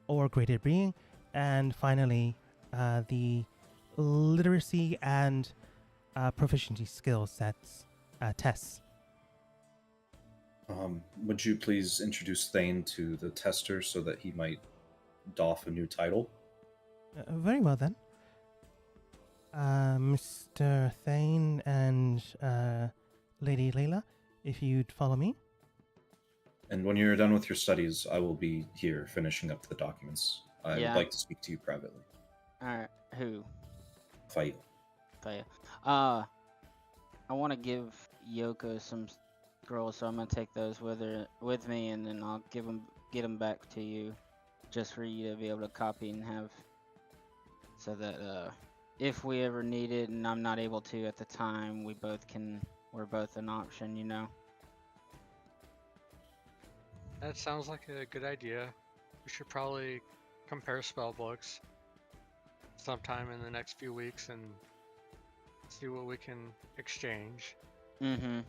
or greater being, and finally, the literacy and proficiency skill sets tests. Would you please introduce Thane to the tester so that he might doff a new title? Very well then. Mr. Thane and Lady Layla, if you'd follow me. And when you're done with your studies, I will be here finishing up the documents. I Yeah. would like to speak to you privately. Alright, who? Fail. Faya. I want to give Yoko some scrolls, so I'm gonna take those with me, and then I'll get them back to you, just for you to be able to copy and have, so that if we ever need it and I'm not able to at the time, we're both an option, you know. That sounds like a good idea. We should probably compare spell books sometime in the next few weeks and see what we can exchange. Mm-hmm.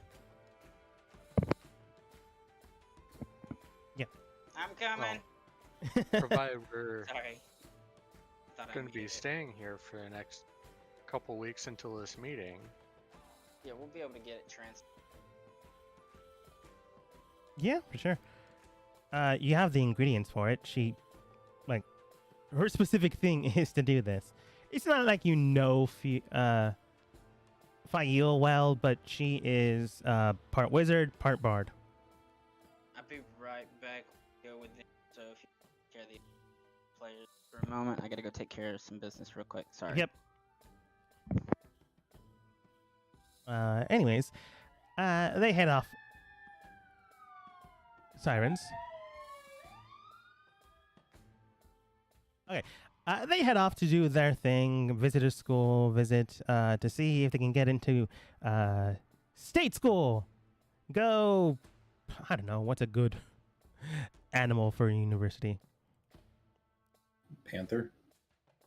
Yeah. I'm coming. Provided we're Sorry. going to be staying here for the next couple weeks until this meeting. Yeah, we'll be able to get it transferred. Yeah, for sure. You have the ingredients for it. Her specific thing is to do this. It's not like you know Fail well, but she is part wizard, part bard. I'll be right back. Go with it. So if you take care of the players for a moment, I gotta go take care of some business real quick. Sorry. Yep. Anyways, they head off. Sirens. Okay. They head off to do their thing, visit a school, to see if they can get into state school. Go, I don't know, what's a good animal for a university? Panther?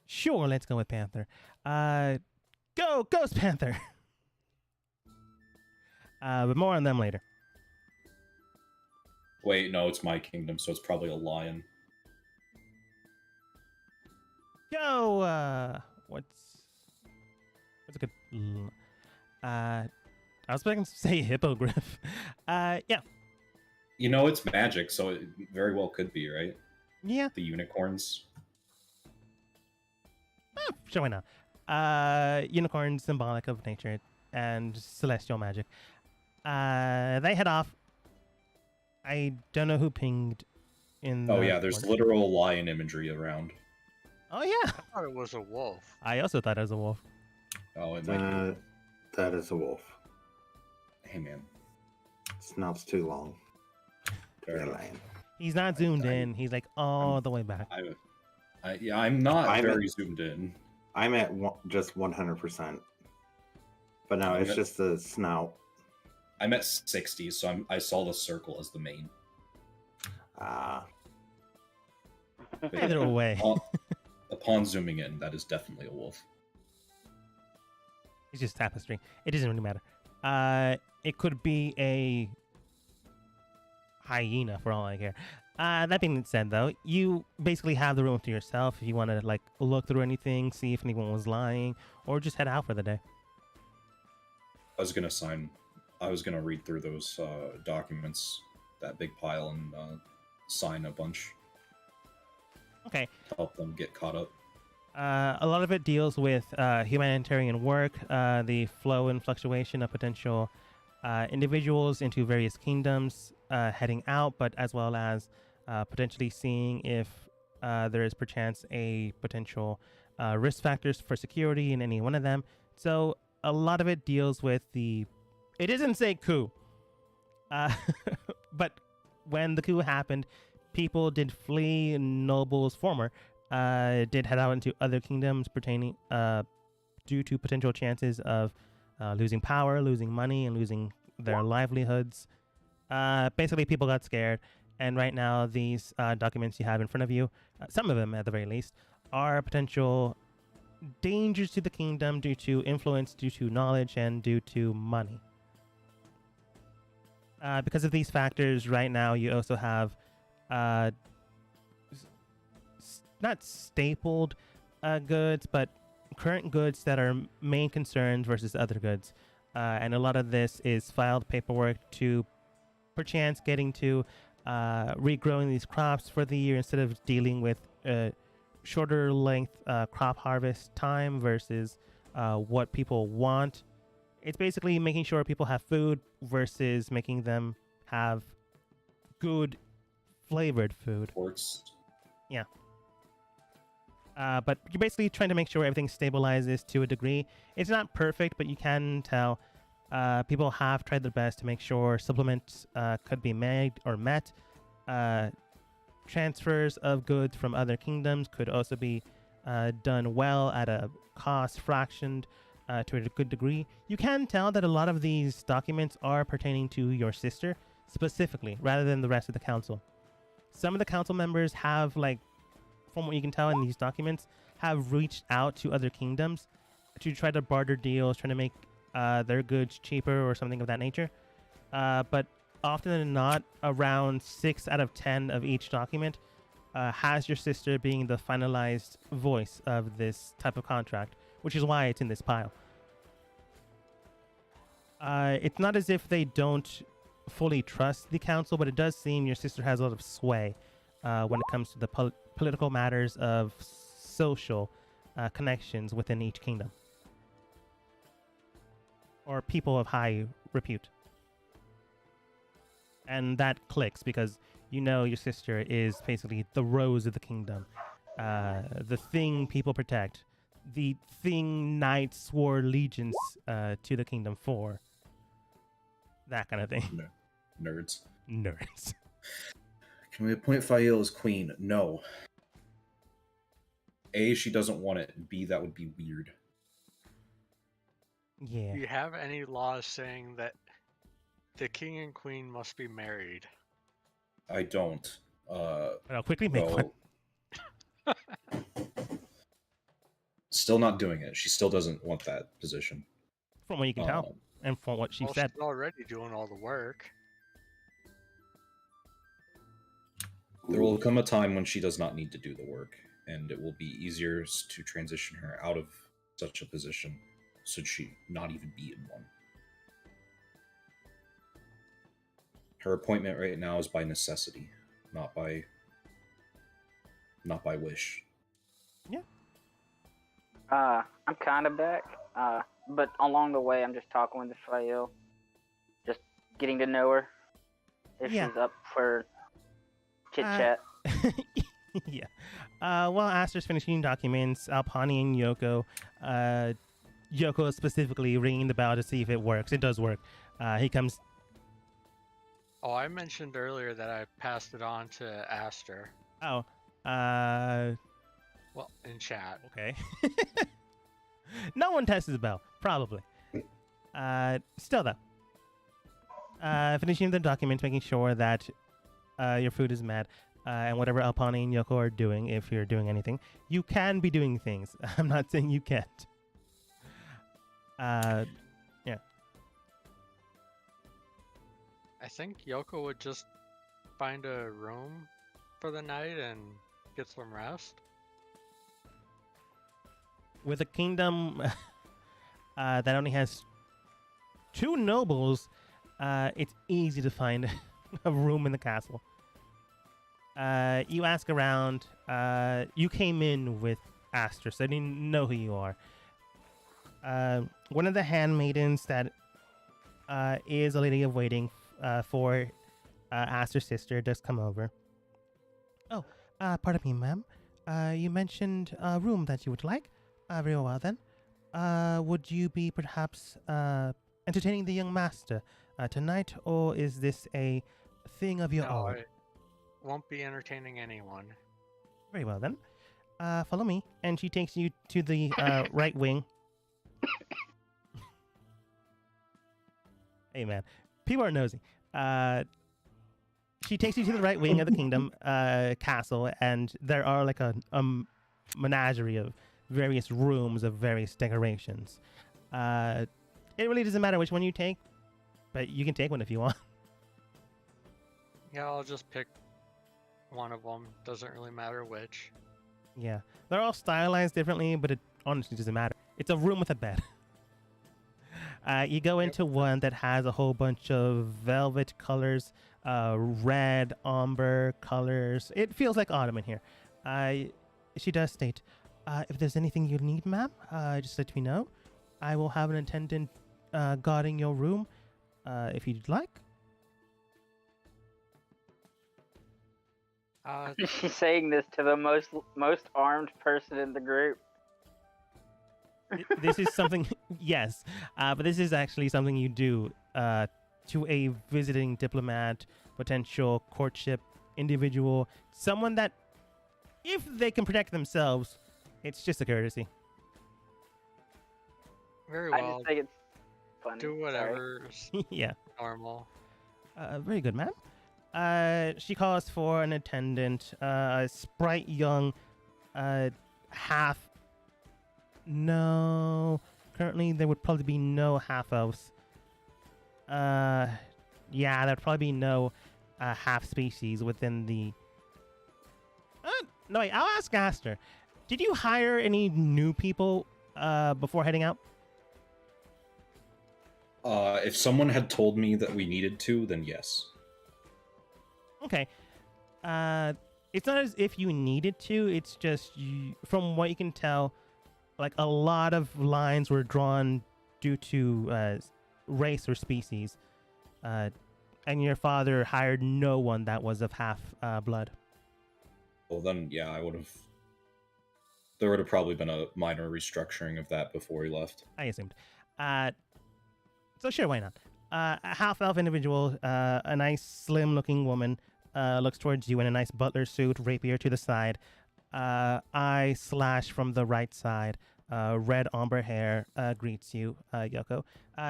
Sure, let's go with Panther. Go, Ghost Panther! But more on them later. Wait, no, it's my kingdom, so it's probably a lion. Go, what's a good... I was expecting to say hippogriff. Yeah. You know, it's magic, so it very well could be, right? Yeah. The unicorns. Sure, why not? Unicorn, symbolic of nature and celestial magic. They head off I don't know who pinged in. Oh the yeah, there's Discord. literal lion imagery around. Oh yeah. I thought it was a wolf. I also thought it was a wolf. Oh, it might be. That is a wolf. Hey man, Snout's too long. fair Yeah, enough. lion. He's not zoomed I- in. He's like all the way back. I'm not I'm very zoomed in. I'm at just 100%. But no, I'm it's at- just the snout. I'm at 60, so I saw the circle as the main. Ah, But Either way, upon zooming in, that is definitely a wolf. it's just tapestry. It doesn't really matter. It could be a hyena for all I care. That being said, though, you basically have the room to yourself if you want to like look through anything, see if anyone was lying, or just head out for the day. I was gonna read through those documents, that big pile, and sign a bunch. Okay. Help them get caught up. A lot of it deals with humanitarian work, the flow and fluctuation of potential individuals into various kingdoms heading out, but as well as potentially seeing if there is perchance a potential risk factors for security in any one of them. So a lot of it deals with the... It doesn't say coup, but when the coup happened, people did flee. Nobles former did head out into other kingdoms pertaining due to potential chances of losing power, losing money, and losing their livelihoods. Basically, people got scared, and right now these documents you have in front of you, some of them at the very least, are potential dangers to the kingdom due to influence, due to knowledge, and due to money. Because of these factors, right now you also have not stapled goods, but current goods that are main concerns versus other goods. And a lot of this is filed paperwork to perchance getting to regrowing these crops for the year instead of dealing with shorter length crop harvest time versus what people want. It's basically making sure people have food versus making them have good flavored food. Ports. But you're basically trying to make sure everything stabilizes to a degree. It's not perfect, but you can tell people have tried their best to make sure supplements could be made or met. Transfers of goods from other kingdoms could also be done well at a cost fractioned to a good degree. You can tell that a lot of these documents are pertaining to your sister specifically, rather than the rest of the council. Some of the council members have, like, from what you can tell in these documents, have reached out to other kingdoms to try to barter deals, trying to make their goods cheaper or something of that nature. But often than not, around 6 out of 10 of each document has your sister being the finalized voice of this type of contract, which is why it's in this pile. It's not as if they don't fully trust the council, but it does seem your sister has a lot of sway when it comes to the political matters of social connections within each kingdom, or people of high repute. And that clicks because you know your sister is basically the rose of the kingdom, the thing people protect, the thing knights swore allegiance to the kingdom for. That kind of thing. Nerds. Nerds. Can we appoint Fael as queen? No. A, she doesn't want it, and B, that would be weird. Yeah. Do you have any laws saying that the king and queen must be married? I don't. But I'll quickly make one. Still not doing it. She still doesn't want that position. From what you can tell, and from what she Well, said. she's already doing all the work. There will come a time when she does not need to do the work, and it will be easier to transition her out of such a position, should she not even be in one. Her appointment right now is by necessity, not by wish. I'm kind of back, but along the way, I'm just talking with Fael, just getting to know her. if Yeah. she's up for chit Uh, chat. yeah. While Aster's finishing documents, Alpani and Yoko specifically ringing the bell to see if it works. It does work. He comes. Oh, I mentioned earlier that I passed it on to Aster. Oh. Well, in chat. Okay. No one tests the bell, probably. Still though. Finishing the documents, making sure that your food is met, and whatever Alpani and Yoko are doing, if you're doing anything, you can be doing things. I'm not saying you can't. Yeah. I think Yoko would just find a room for the night and get some rest. With a kingdom that only has 2 nobles, it's easy to find a room in the castle. You ask around. You came in with Aster, so I didn't know who you are. One of the handmaidens that is a lady of waiting for Aster's sister does come over. Oh, pardon me, ma'am. You mentioned a room that you would like. Very well then. Would you be perhaps entertaining the young master tonight, or is this a thing of your No, own? I won't be entertaining anyone. Very well then. Follow me, and she takes you to the right wing. Hey man, people are nosy. She takes you to the right wing of the kingdom castle, and there are like a menagerie of various rooms of various decorations. It really doesn't matter which one you take, but you can take one if you want. Yeah, I'll just pick one of them. Doesn't really matter which. Yeah, they're all stylized differently, but it honestly doesn't matter. It's a room with a bed. You go into one that has a whole bunch of velvet colors, red, umber colors. It feels like autumn in here. She does state, if there's anything you need, ma'am, just let me know. I will have an attendant guarding your room if you'd like. She's saying this to the most armed person in the group. This is something, yes, but this is actually something you do to a visiting diplomat, potential courtship individual, someone that, if they can protect themselves, it's just a courtesy. Very I well. just think it's funny. Do Sorry. whatever's Yeah. normal. Very good, ma'am. She calls for an attendant, a sprite young, half. No, currently there would probably be no half elves. Yeah, there'd probably be no half species within the. No, wait, I'll ask Aster. Did you hire any new people before heading out? If someone had told me that we needed to, then yes. Okay. It's not as if you needed to. It's just from what you can tell, like a lot of lines were drawn due to race or species, and your father hired no one that was of half blood. Well, then, yeah, I would have. There would have probably been a minor restructuring of that before he left. I assumed. So sure, why not? A half-elf individual, a nice slim-looking woman, looks towards you in a nice butler suit, rapier to the side, eye slash from the right side, red ombre hair, greets you, Yoko.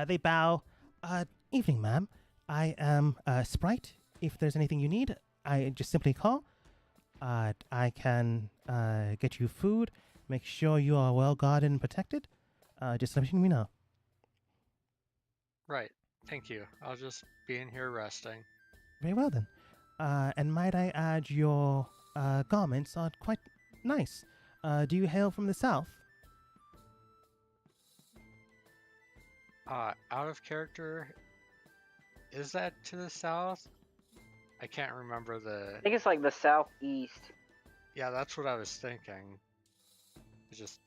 They bow. Evening, ma'am. I am Sprite. If there's anything you need, I just simply call. I can get you food, make sure you are well guarded and protected. Just let me know. Right. Thank you. I'll just be in here resting. Very well then. And might I add, your garments are quite nice. Do you hail from the south? Out of character. Is that to the south? I can't remember I think it's like the southeast. Yeah, that's what I was thinking. I just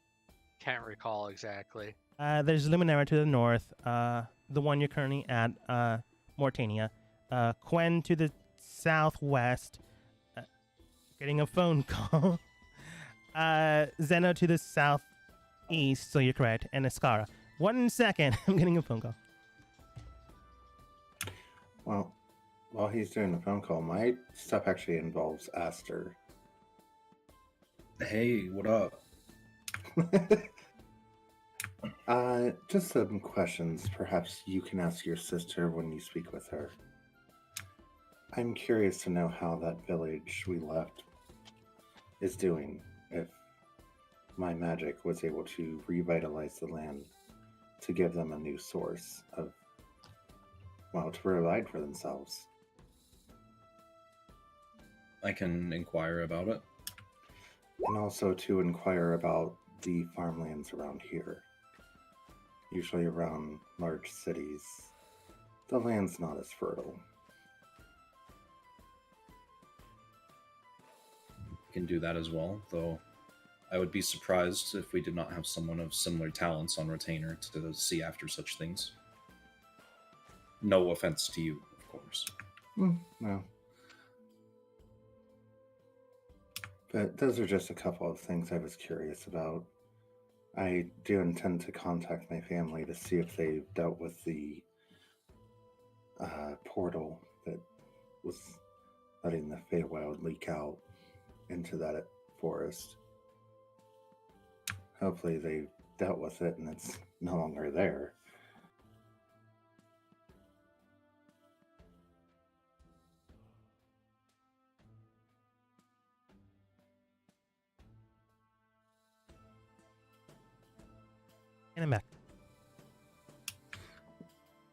can't recall exactly. There's Luminera to the north, the one you're currently at, Mortania. Quen to the southwest, getting a phone call. Zeno to the southeast, so you're correct, and Escara. 1 second, I'm getting a phone call. Well, while he's doing the phone call, my stuff actually involves Aster. Hey, what up? Just some questions. Perhaps you can ask your sister when you speak with her. I'm curious to know how that village we left is doing. If my magic was able to revitalize the land to give them a new source of, well, to provide for themselves. I can inquire about it. And also to inquire about the farmlands around here. Usually around large cities, the land's not as fertile. Can do that as well, though I would be surprised if we did not have someone of similar talents on retainer to see after such things. No offense to you, of course. No. But those are just a couple of things I was curious about. I do intend to contact my family to see if they've dealt with the portal that was letting the Feywild leak out into that forest. Hopefully they've dealt with it and it's no longer there. And I'm back.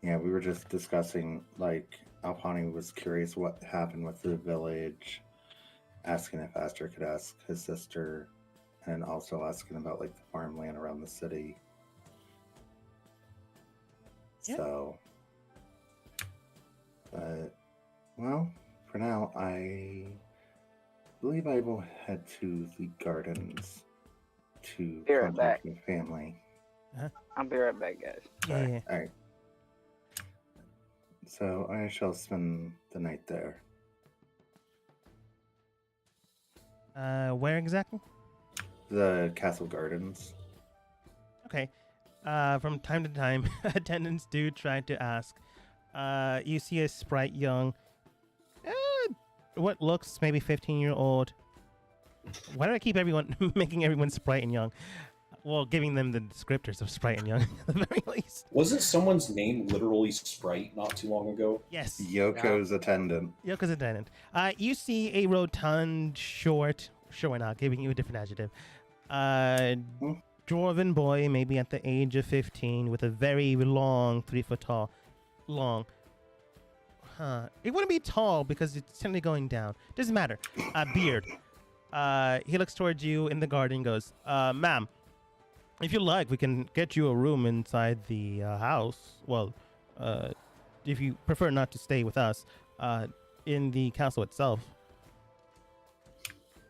Yeah, we were just discussing, like, Alpani was curious what happened with the village, asking if Aster could ask his sister, and also asking about, like, the farmland around the city. Yeah. So, well, for now, I believe I will head to the gardens to Be right contact back. my family. I'll be right back, guys. Yeah. All right. So I shall spend the night there. Where exactly? The castle gardens. Okay. From time to time, attendants do try to ask. You see a sprite young, what looks maybe 15-year-old. Why do I keep making everyone sprite and young? Well, giving them the descriptors of sprite and young at the very least. Wasn't someone's name literally Sprite not too long ago? Yes. Yoko's attendant. Yoko's attendant. You see a rotund, short, sure why not, giving you a different adjective. Dwarven boy, maybe at the age of 15, with a very long, 3 foot tall, long. It wouldn't be tall because it's technically going down. Doesn't matter. Beard. He looks towards you in the garden and goes, ma'am, if you like, we can get you a room inside the house. Well, if you prefer not to stay with us, in the castle itself.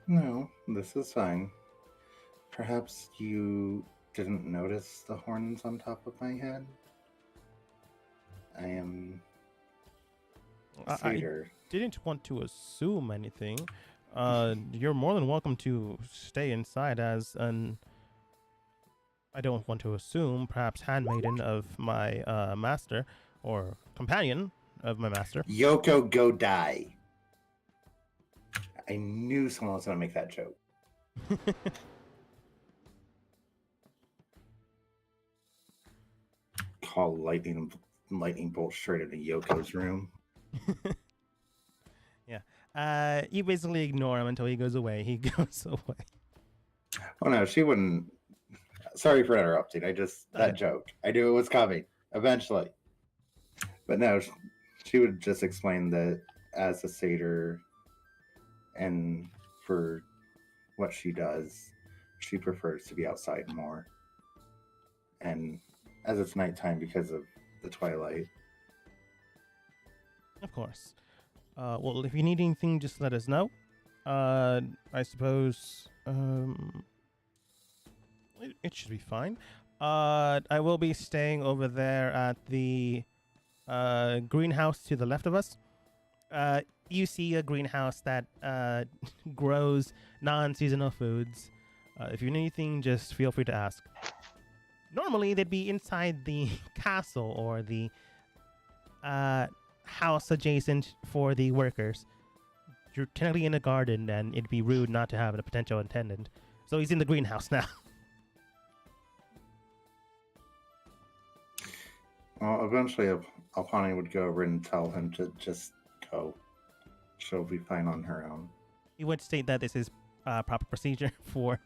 No, this is fine. Perhaps you didn't notice the horns on top of my head? I am a satyr. Didn't want to assume anything. You're more than welcome to stay inside as an, I don't want to assume, perhaps handmaiden of my master, or companion of my master. Yoko, go die. I knew someone was going to make that joke. Call lightning bolt straight into Yoko's room. Yeah. You basically ignore him until he goes away. He goes away. Oh no, she wouldn't. Sorry for interrupting. That joke. I knew it was coming eventually. But no, she would just explain that as a satyr and for what she does, she prefers to be outside more. And as it's nighttime because of the twilight. Of course. Well, if you need anything, just let us know. I suppose it should be fine. I will be staying over there at the greenhouse to the left of us. You see a greenhouse that grows non-seasonal foods. If you need anything, just feel free to ask. Normally, they'd be inside the castle or the house adjacent for the workers. You're technically in a garden, and it'd be rude not to have a potential attendant. So he's in the greenhouse now. Well, eventually, Alpani would go over and tell him to just go. She'll be fine on her own. He would state that this is proper procedure for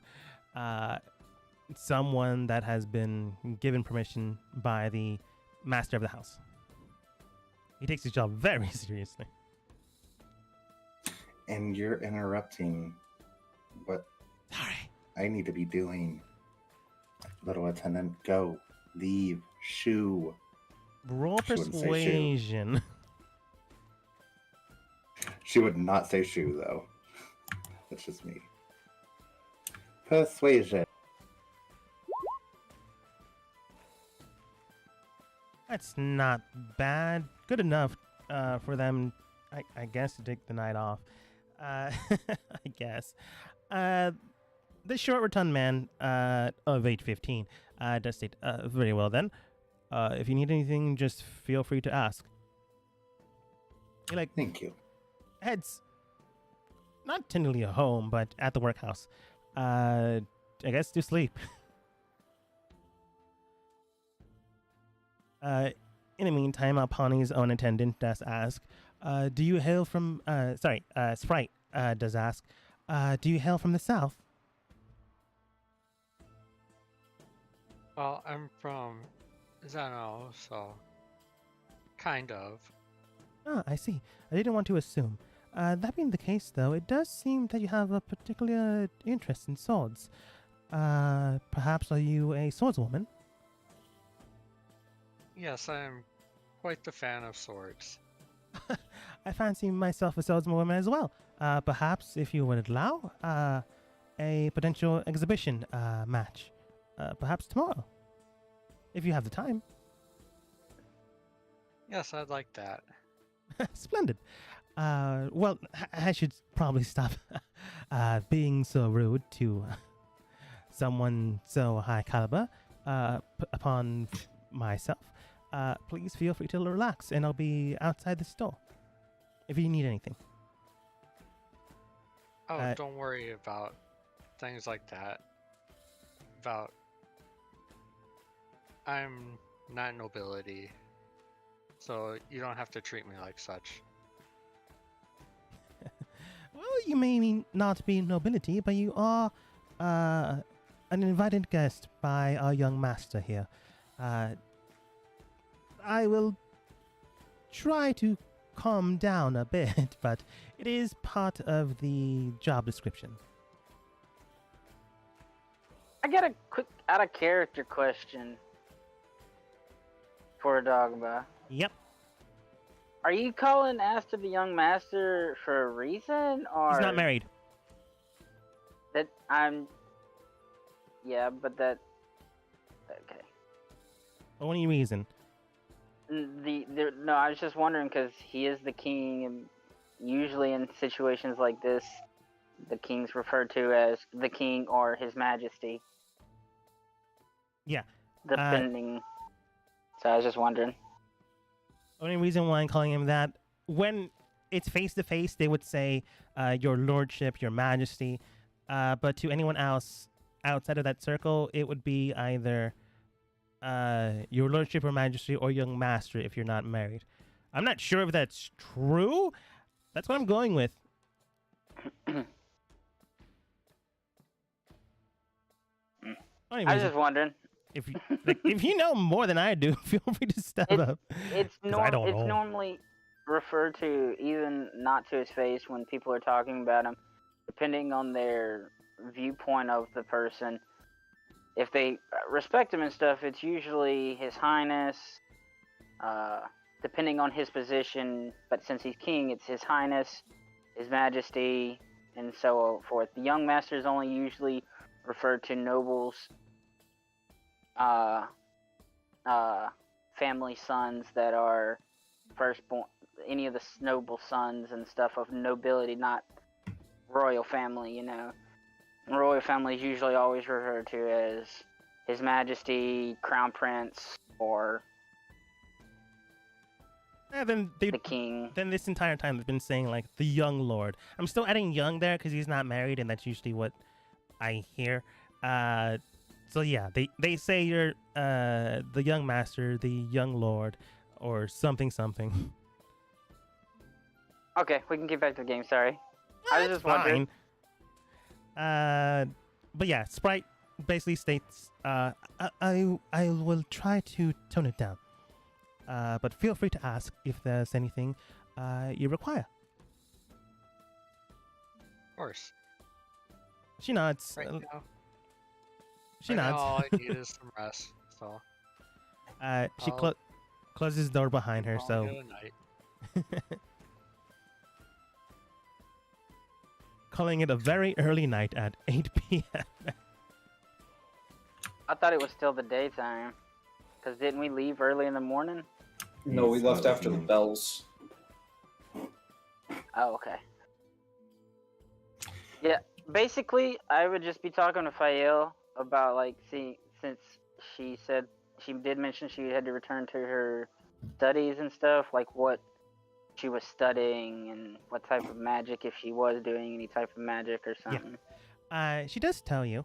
someone that has been given permission by the master of the house. He takes his job very seriously. And you're interrupting what Sorry. I need to be doing. Little attendant, go. Leave. Shoo. Roll She wouldn't say shoo. persuasion. She would not say shoo, though. That's just me. Persuasion. That's not bad. Good enough for them, I guess, to take the night off. I guess. The short rotund man of age 15 does state, very well then. If you need anything, just feel free to ask. He Thank you. heads not technically a home, but at the workhouse. I guess to sleep. In the meantime, Pawnee own attendant does ask, do you hail from, Sprite does ask, do you hail from the south? Well, I'm from Zano, so kind of. Ah, I see. I didn't want to assume. That being the case, though, it does seem that you have a particular interest in swords. Perhaps are you a swordswoman? Yes, I am quite the fan of swords. I fancy myself a swordswoman as well. Perhaps, if you would allow, a potential exhibition match. Perhaps tomorrow, if you have the time. Yes, I'd like that. Splendid. Well, I should probably stop being so rude to someone so high caliber upon myself. Please feel free to relax, and I'll be outside the store if you need anything. Oh, don't worry about things like that. I'm not nobility, so you don't have to treat me like such. Well, you may not be nobility, but you are an invited guest by our young master here. I will try to calm down a bit, but it is part of the job description. I got a quick out of character question for Dogba. Yep. Are you calling after the young master for a reason, or He's not married. that I'm? Yeah, but that. Okay. Only reason. No, I was just wondering because he is the king, and usually in situations like this, the king's referred to as the king or his majesty. Yeah. Depending. So I was just wondering. Only reason why I'm calling him that, when it's face to face, they would say, your lordship, your majesty. But to anyone else outside of that circle, it would be either your lordship or majesty or young master if you're not married. I'm not sure if that's true. That's what I'm going with. I was just wondering. If you, if you know more than I do, feel free to step up. It's I don't know. normally referred to even not to his face when people are talking about him, depending on their viewpoint of the person. If they respect him and stuff, it's usually His Highness, depending on his position. But since he's king, it's His Highness, His Majesty, and so forth. The young master is only usually referred to nobles, family sons that are firstborn, any of the noble sons and stuff of nobility, not royal family. You know, royal family is usually always referred to as His Majesty, Crown Prince, or Yeah, then the King. Then this entire time they've been saying like the young lord. I'm still adding young there because he's not married, and that's usually what I hear. So yeah, they say you're the young master, the young lord, or something something. Okay, we can get back to the game. Sorry, I was just wondering. But yeah, Sprite basically states, I will try to tone it down. But feel free to ask if there's anything you require. Of course. She nods. Right now. She Right nods. now, all I need is some rest. So. She closes the door behind her. Call So. it a night. Calling it a very early night at 8 p.m. I thought it was still the daytime. Because didn't we leave early in the morning? No, we left after the bells. Oh, okay. Yeah, basically, I would just be talking to Fael about, like, since she said she did mention she had to return to her studies and stuff, like what she was studying and what type of magic, if she was doing any type of magic or something. Yeah. She does tell you,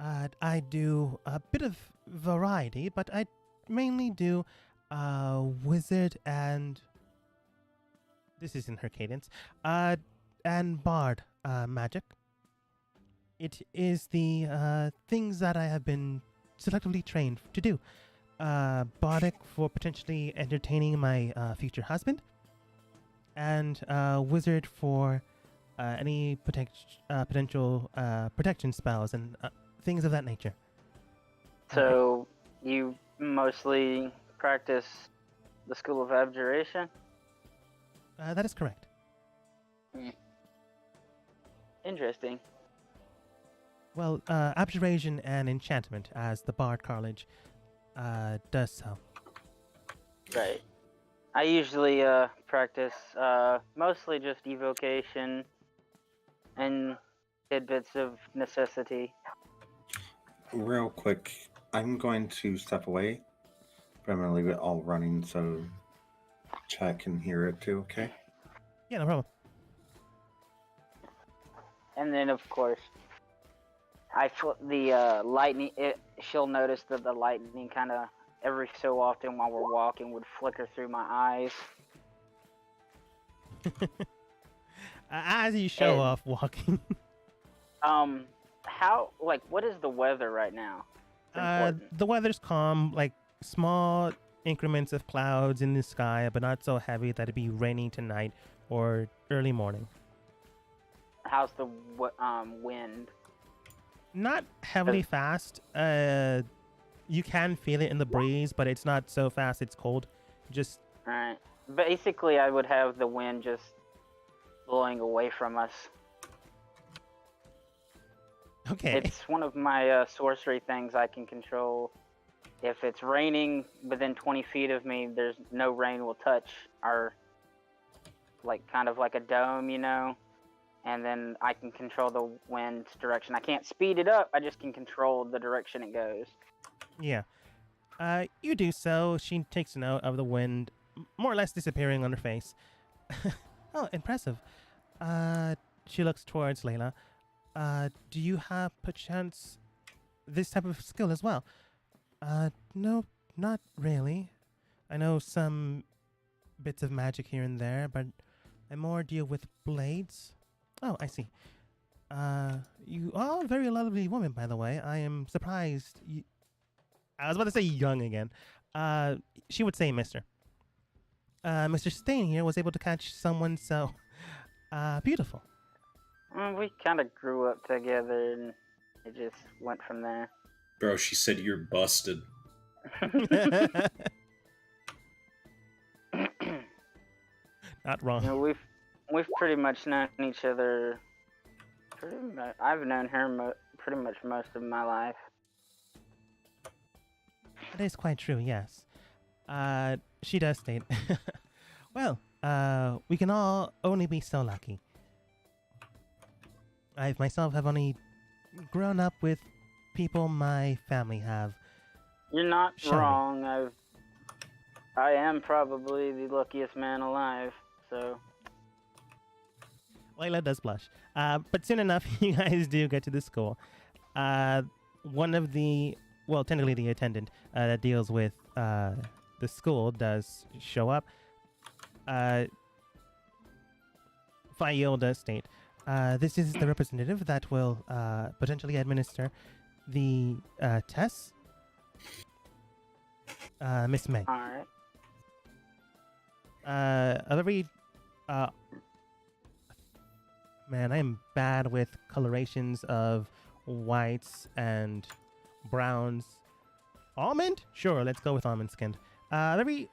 I do a bit of variety, but I mainly do wizard and this is in her cadence, and bard magic. It is the things that I have been selectively trained to do. Bardic for potentially entertaining my future husband, and wizard for any potential protection spells and things of that nature. So you mostly practice the School of Abjuration? That is correct. Interesting. Well, abjuration and enchantment, as the Bard College does so. Right. I usually practice mostly just evocation and tidbits of necessity. Real quick, I'm going to step away, but I'm going to leave it all running so chat can hear it too, okay? Yeah, no problem. And then, of course, the lightning. She'll notice that the lightning kind of every so often while we're walking would flicker through my eyes. As you show off walking. What is the weather right now? The weather's calm, like small increments of clouds in the sky, but not so heavy that it'd be raining tonight or early morning. How's the wind? Not heavily fast. You can feel it in the breeze, but it's not so fast it's cold. Just Alright. Basically, I would have the wind just blowing away from us. okay. It's one of my sorcery things I can control. If it's raining within 20 feet of me, there's no rain will touch our, kind of like a dome, you know? And then I can control the wind's direction. I can't speed it up, I just can control the direction it goes. Yeah. You do so. She takes note of the wind more or less disappearing on her face. Oh, impressive. She looks towards Layla. Do you have, perchance, this type of skill as well? No, not really. I know some bits of magic here and there, but I more deal with blades. Oh, I see. You are a very lovely woman, by the way. I am surprised. I was about to say young again. She would say Mr. Mr. Stain here was able to catch someone so beautiful. We kind of grew up together, and it just went from there. Bro, she said you're busted. Not wrong. You know, we've pretty much known each other. I've known her pretty much most of my life. That is quite true, yes. She does state. Well, we can all only be so lucky. I myself have only grown up with people my family have. You're not Shall we? wrong. I am probably the luckiest man alive. So Layla does blush. But soon enough, you guys do get to the school. One of the, well, technically the attendant that deals with the school does show up. Fael does state, this is the representative that will potentially administer the tests. Miss May. all right. A very man, I am bad with colorations of whites and browns. Almond? Sure, let's go with almond skinned. Very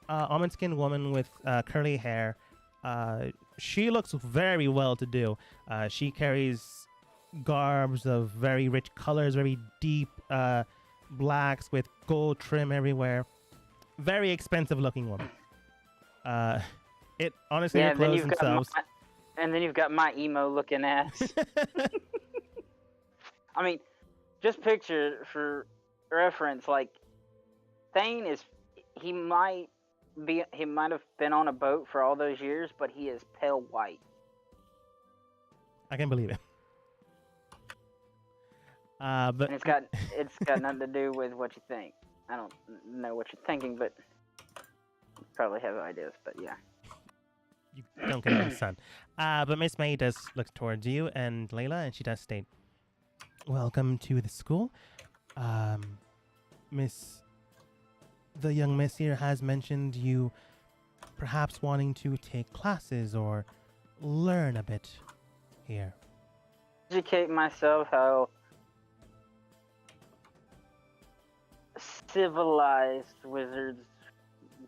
almond skinned woman with curly hair. She looks very well to do. She carries garbs of very rich colors, very deep blacks with gold trim everywhere. Very expensive looking woman. It honestly, her clothes themselves. And then you've got my emo looking ass. I mean, just picture for reference, like Thane is, he might have been on a boat for all those years, but he is pale white. I can believe it. But And it's got nothing to do with what you think. I don't know what you're thinking, but you probably have ideas. But yeah. you don't get any sun. But Miss May does look towards you and Layla, and she does state, "Welcome to the school. The young miss here has mentioned you perhaps wanting to take classes or learn a bit here." Educate myself how civilized wizards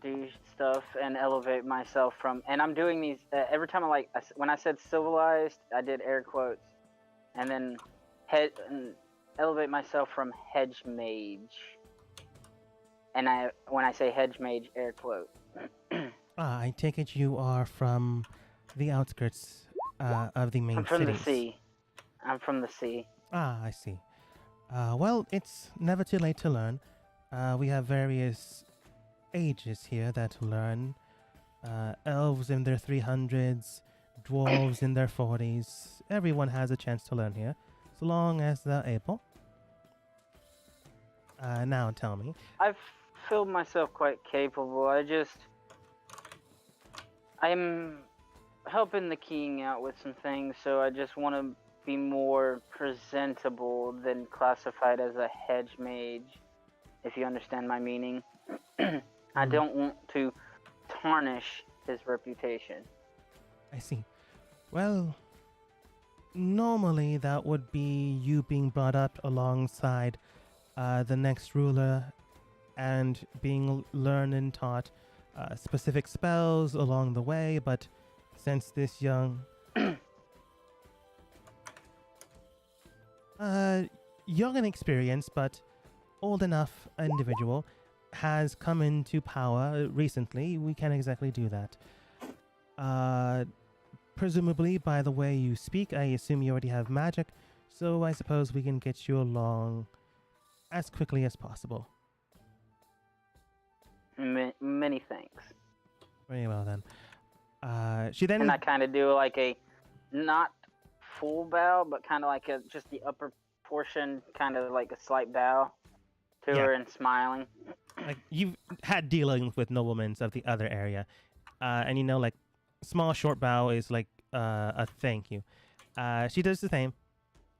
do stuff and elevate myself from. And I'm doing these every time when I said civilized, I did air quotes, and then elevate myself from hedge mage. And when I say hedge mage, air quote. I take it you are from the outskirts of the main I'm from cities. the sea. I'm from the sea. I see. Well, it's never too late to learn. We have various ages here that learn. Elves in their 300s, dwarves in their 40s. Everyone has a chance to learn here, so long as they're able. Now tell me. I've feel myself quite capable. I'm helping the king out with some things, so I just want to be more presentable than classified as a hedge mage, if you understand my meaning. I don't want to tarnish his reputation. I see. Well, normally that would be you being brought up alongside the next ruler and being learned and taught specific spells along the way, but since this young young and experienced but old enough individual has come into power recently, we can't exactly do that. Presumably, by the way you speak, I assume you already have magic, so I suppose we can get you along as quickly as possible. Many thanks. Very well then. She then. And I kind of do like a not full bow, but kind of like just the upper portion, kind of like a slight bow to her and smiling. Like, you've had dealings with noblemen of the other area, and you know, like, small short bow is like a thank you. She does the same.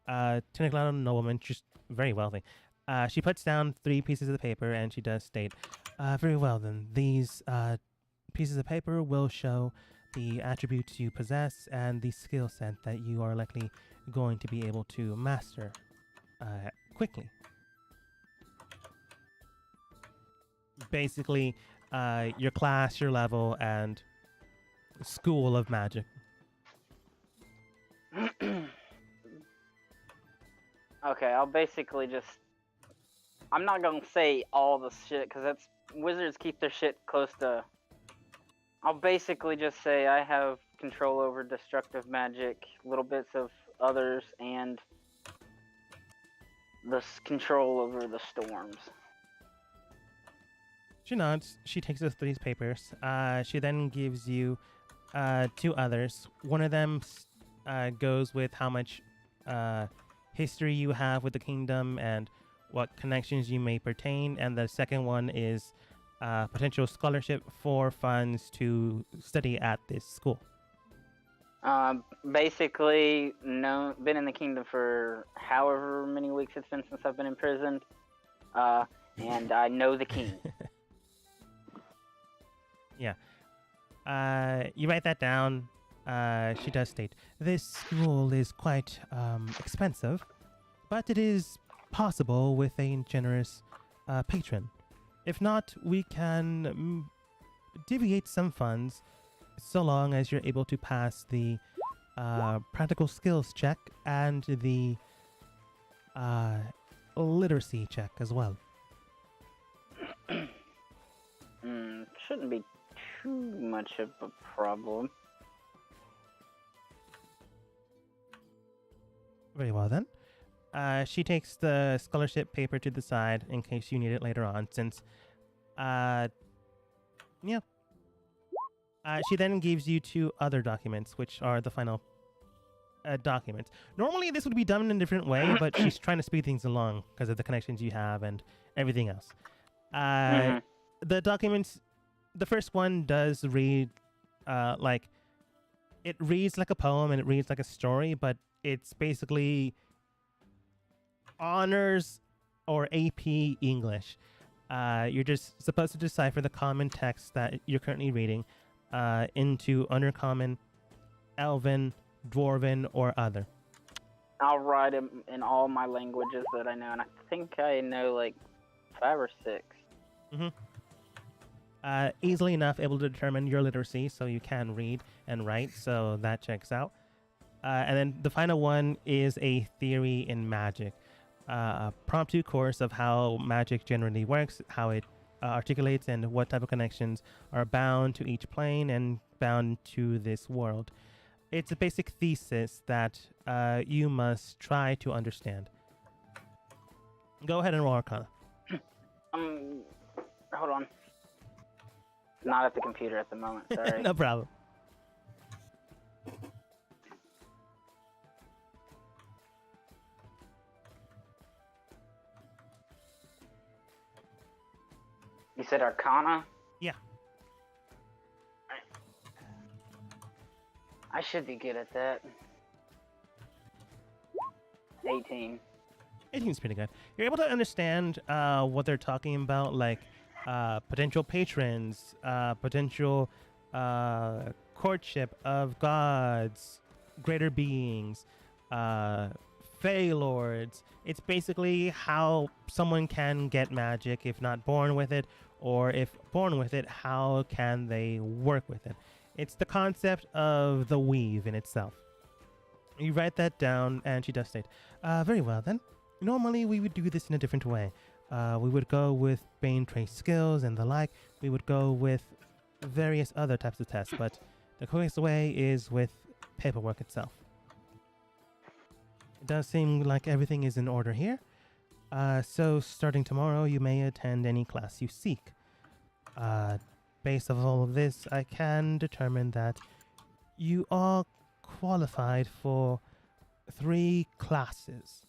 Technically not a nobleman, just very wealthy. She puts down 3 pieces of the paper and she does state, very well then, these pieces of paper will show the attributes you possess and the skill set that you are likely going to be able to master quickly. Basically, your class, your level, and school of magic. Okay, I'll basically just... I'm not gonna say all the shit, because wizards keep their shit close to I'll basically just say I have control over destructive magic, little bits of others, and the control over the storms. She nods. She takes these papers. She then gives you 2 others. One of them goes with how much history you have with the kingdom and what connections you may pertain, and the second one is potential scholarship for funds to study at this school. Basically, been in the kingdom for however many weeks it's been since I've been imprisoned, and I know the king. Yeah. You write that down. She does state, this school is quite expensive, but it is possible with a generous patron. If not, we can deviate some funds so long as you're able to pass the practical skills check and the literacy check as well. Shouldn't be too much of a problem. Very well then. She takes the scholarship paper to the side in case you need it later on, since, yeah. She then gives you 2 other documents, which are the final documents. Normally this would be done in a different way, but she's trying to speed things along because of the connections you have and everything else. The documents, the first one does read it reads like a poem and it reads like a story, but it's basically honors or AP English. You're just supposed to decipher the common text that you're currently reading into Undercommon, Elven, Dwarven, or other. I'll write them in all my languages that I know, and I think I know like 5 or 6. Easily enough able to determine your literacy, so you can read and write, so that checks out. And then the final one is a theory in magic. A promptu course of how magic generally works, how it articulates, and what type of connections are bound to each plane and bound to this world. It's a basic thesis that you must try to understand. Go ahead and roll Arcana. Hold on. Not at the computer at the moment, sorry. No problem. You said Arcana? Yeah. I should be good at that. 18. 18 is pretty good. You're able to understand what they're talking about, like potential patrons, potential courtship of gods, greater beings, Fey Lords. It's basically how someone can get magic if not born with it, or if born with it, how can they work with it. It's the concept of the weave in itself. You write that down, and she does state, very well then. Normally we would do this in a different way. We would go with Bane trace skills and the like. We would go with various other types of tests, but the quickest way is with paperwork itself. It does seem like everything is in order here. So starting tomorrow, you may attend any class you seek. Based on all of this, I can determine that you are qualified for 3 classes.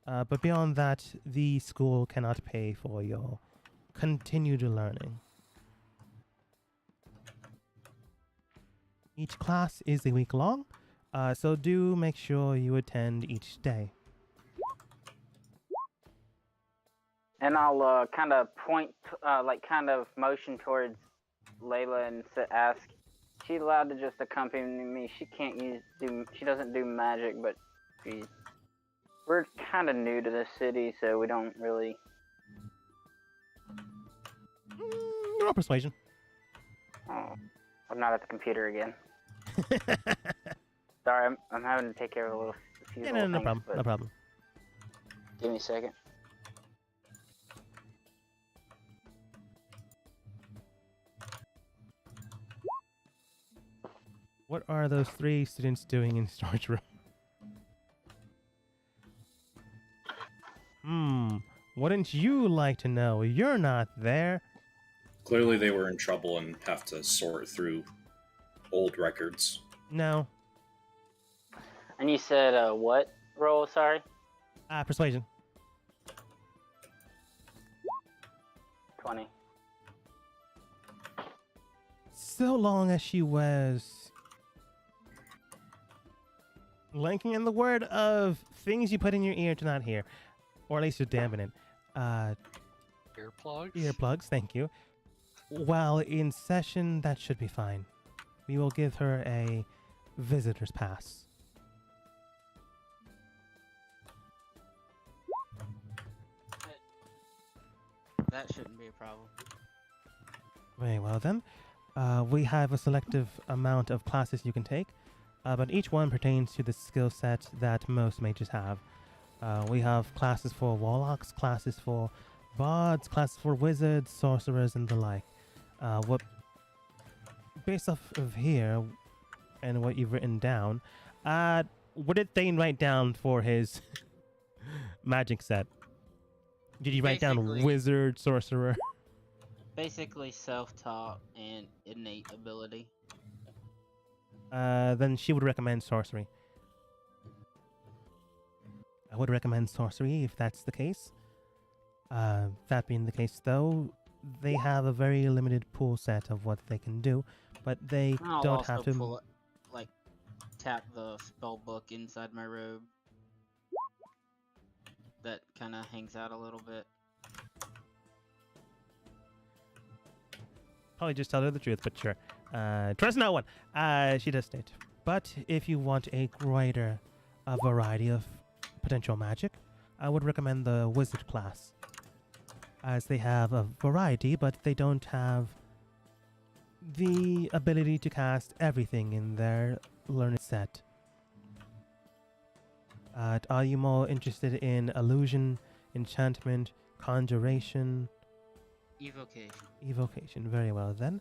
But beyond that, the school cannot pay for your continued learning. Each class is a week long, so do make sure you attend each day. And I'll kind of point, kind of motion towards Layla and ask, she's allowed to just accompany me. She she doesn't do magic, but we're kind of new to this city, so we don't really. Roll persuasion. Oh, I'm not at the computer again. Sorry, I'm having to take care of a few little No things, problem. but No problem. Give me a second. What are those 3 students doing in storage room? Wouldn't you like to know? You're not there. Clearly, they were in trouble and have to sort through old records. No. And you said what roll? Sorry. Persuasion. 20. So long as she was linking in the word of things you put in your ear to not hear, or at least to dampen it. Earplugs? Earplugs, thank you. While in session, that should be fine. We will give her a visitor's pass. That shouldn't be a problem. Very well then. We have a selective amount of classes you can take, but each one pertains to the skill set that most mages have. We have classes for warlocks, classes for bards, classes for wizards, sorcerers, and the like. Based off of here and what you've written down, what did Thane write down for his magic set? Did you write down Basically- wizard, sorcerer? Basically, self-taught and innate ability. Then she would recommend sorcery. I would recommend sorcery if that's the case. That being the case, though, they have a very limited pool set of what they can do, but they I'll don't also have to. pull it, like, tap the spell book inside my robe. That kind of hangs out a little bit. Probably just tell her the truth, but sure. Trust no one. She does state. But if you want a greater variety of potential magic, I would recommend the wizard class, as they have a variety, but they don't have the ability to cast everything in their learned set. Are you more interested in illusion, enchantment, conjuration? Evocation. Evocation. Very well then.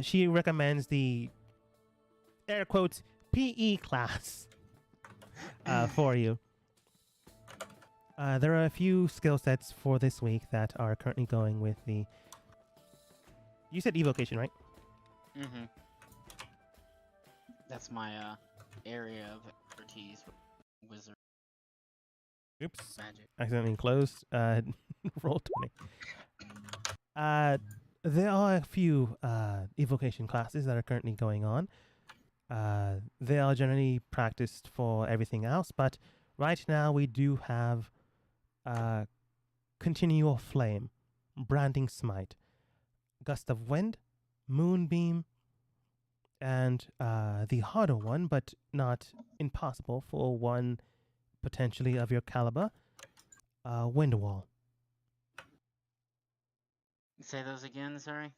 She recommends the air quotes PE class for you. There are a few skill sets for this week that are currently going with the. You said evocation, right? Mm-hmm. That's my area of expertise with wizard Oops. magic. Accidentally closed. Roll 20. There are a few evocation classes that are currently going on. They are generally practiced for everything else, but right now we do have Continual Flame, Branding Smite, Gust of Wind, Moonbeam, and the harder one, but not impossible for one potentially of your caliber, Wind Wall. Say those again, sorry?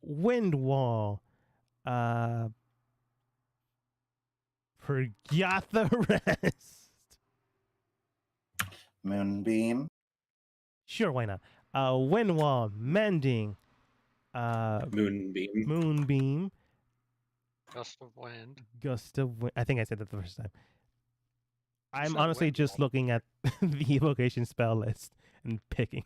Wind Wall. Forgot the rest. Moonbeam. Sure, why not? Wind Wall, Mending, Moonbeam. Moonbeam, Gust of wind. Gust of Wind. I think I said that the first time. I'm said honestly Wind just Wall. looking at the evocation spell list and picking.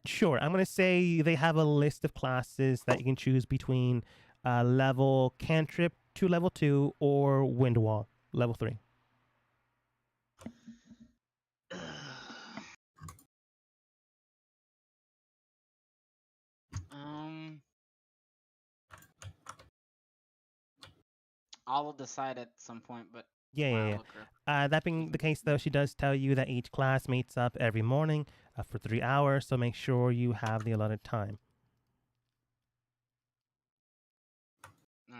Sure. I'm going to say they have a list of classes that you can choose between level Cantrip to level 2 or Wind Wall, level 3. I'll decide at some point, but Yeah, while I yeah, look her up. yeah. That being the case, though, she does tell you that each class meets up every morning for 3 hours, so make sure you have the allotted time. All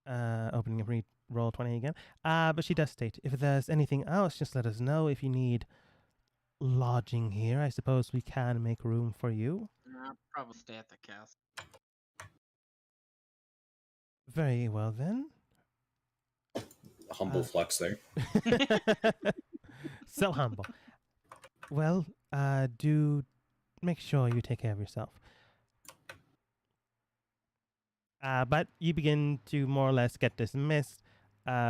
right. Opening up roll 20 again. But she does state, if there's anything else, just let us know. If you need lodging here, I suppose we can make room for you. I'll probably stay at the castle. Very well then. Humble flex there. So humble. Well, do make sure you take care of yourself. But you begin to more or less get dismissed.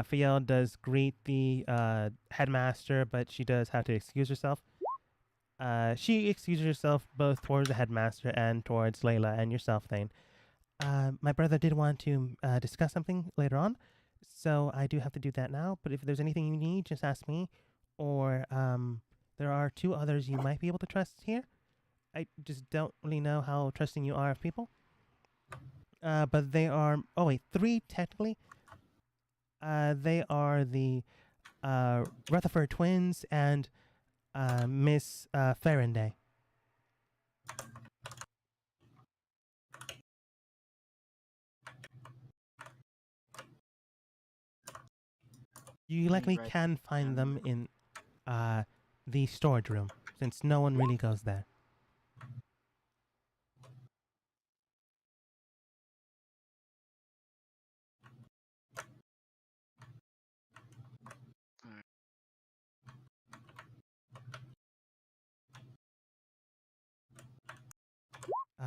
Fiel does greet the headmaster, but she does have to excuse herself. She excuses herself both towards the headmaster and towards Layla and yourself, Thane. My brother did want to discuss something later on, so I do have to do that now. But if there's anything you need, just ask me. Or there are 2 others you might be able to trust here. I just don't really know how trusting you are of people. But they are... Oh, wait, 3 technically. They are the Rutherford twins and Miss Faraday. You likely Right. can find them in the storage room, since no one really goes there.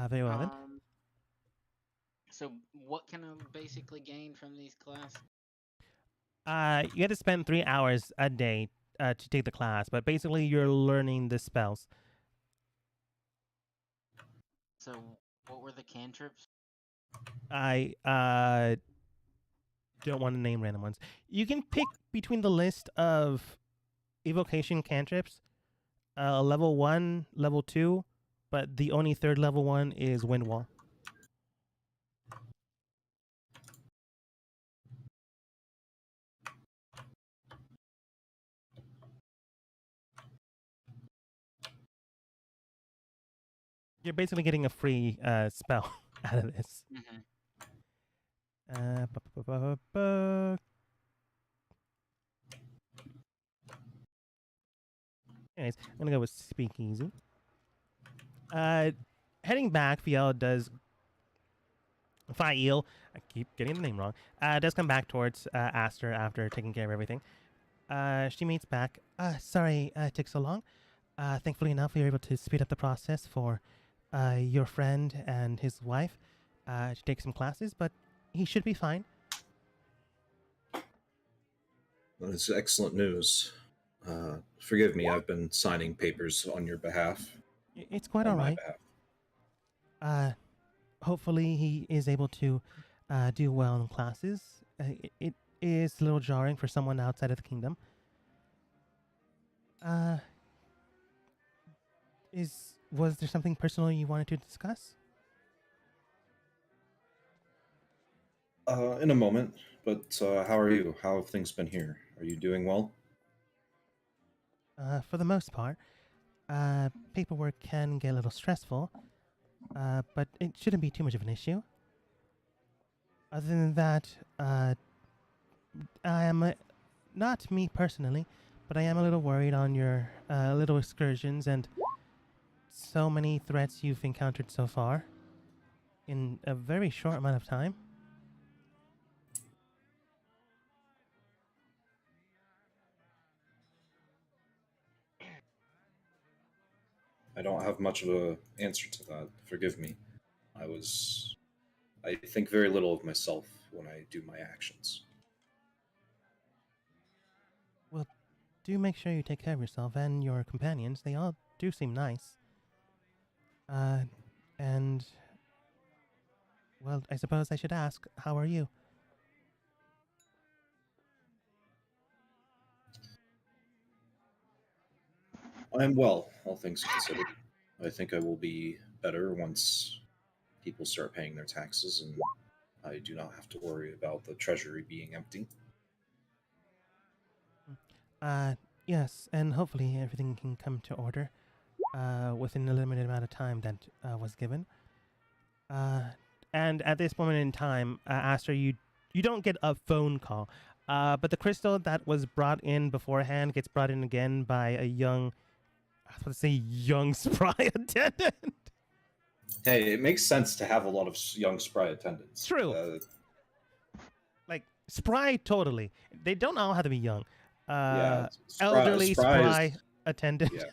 Very well then. So what can I basically gain from these classes? You have to spend 3 hours a day to take the class, but basically you're learning the spells. So what were the cantrips? I don't want to name random ones. You can pick between the list of evocation cantrips, level 1, level 2, but the only 3rd level one is Wind Wall. You're basically getting a free spell out of this. Anyways, I'm gonna go with Speakeasy. Heading back, Fiel does... Fael, I keep getting the name wrong, does come back towards Aster after taking care of everything. She meets back. Sorry it took so long. Thankfully enough, we were able to speed up the process for your friend and his wife to take some classes, but he should be fine. That's excellent news. Forgive me, I've been signing papers on your behalf. It's quite on all my right. behalf. Hopefully he is able to do well in classes. It is a little jarring for someone outside of the kingdom. Was there something personal you wanted to discuss? In a moment, but how are you? How have things been here? Are you doing well? For the most part. Paperwork can get a little stressful, but it shouldn't be too much of an issue. Other than that, I am not me personally, but I am a little worried on your little excursions and so many threats you've encountered so far in a very short amount of time. I don't have much of a answer to that. Forgive me. I think very little of myself when I do my actions. Well, do make sure you take care of yourself and your companions. They all do seem nice. And well, I suppose I should ask, how are you? I am well, all things considered. I think I will be better once people start paying their taxes and I do not have to worry about the treasury being empty. Yes, and hopefully everything can come to order within the limited amount of time that was given. And at this moment in time, Aster, you don't get a phone call, but the crystal that was brought in beforehand gets brought in again by a young, I was about to say young spry attendant. Hey, it makes sense to have a lot of young spry attendants. True. Like spry, totally. They don't all have to be young. Yeah, Elderly spry is- attendant. Yeah.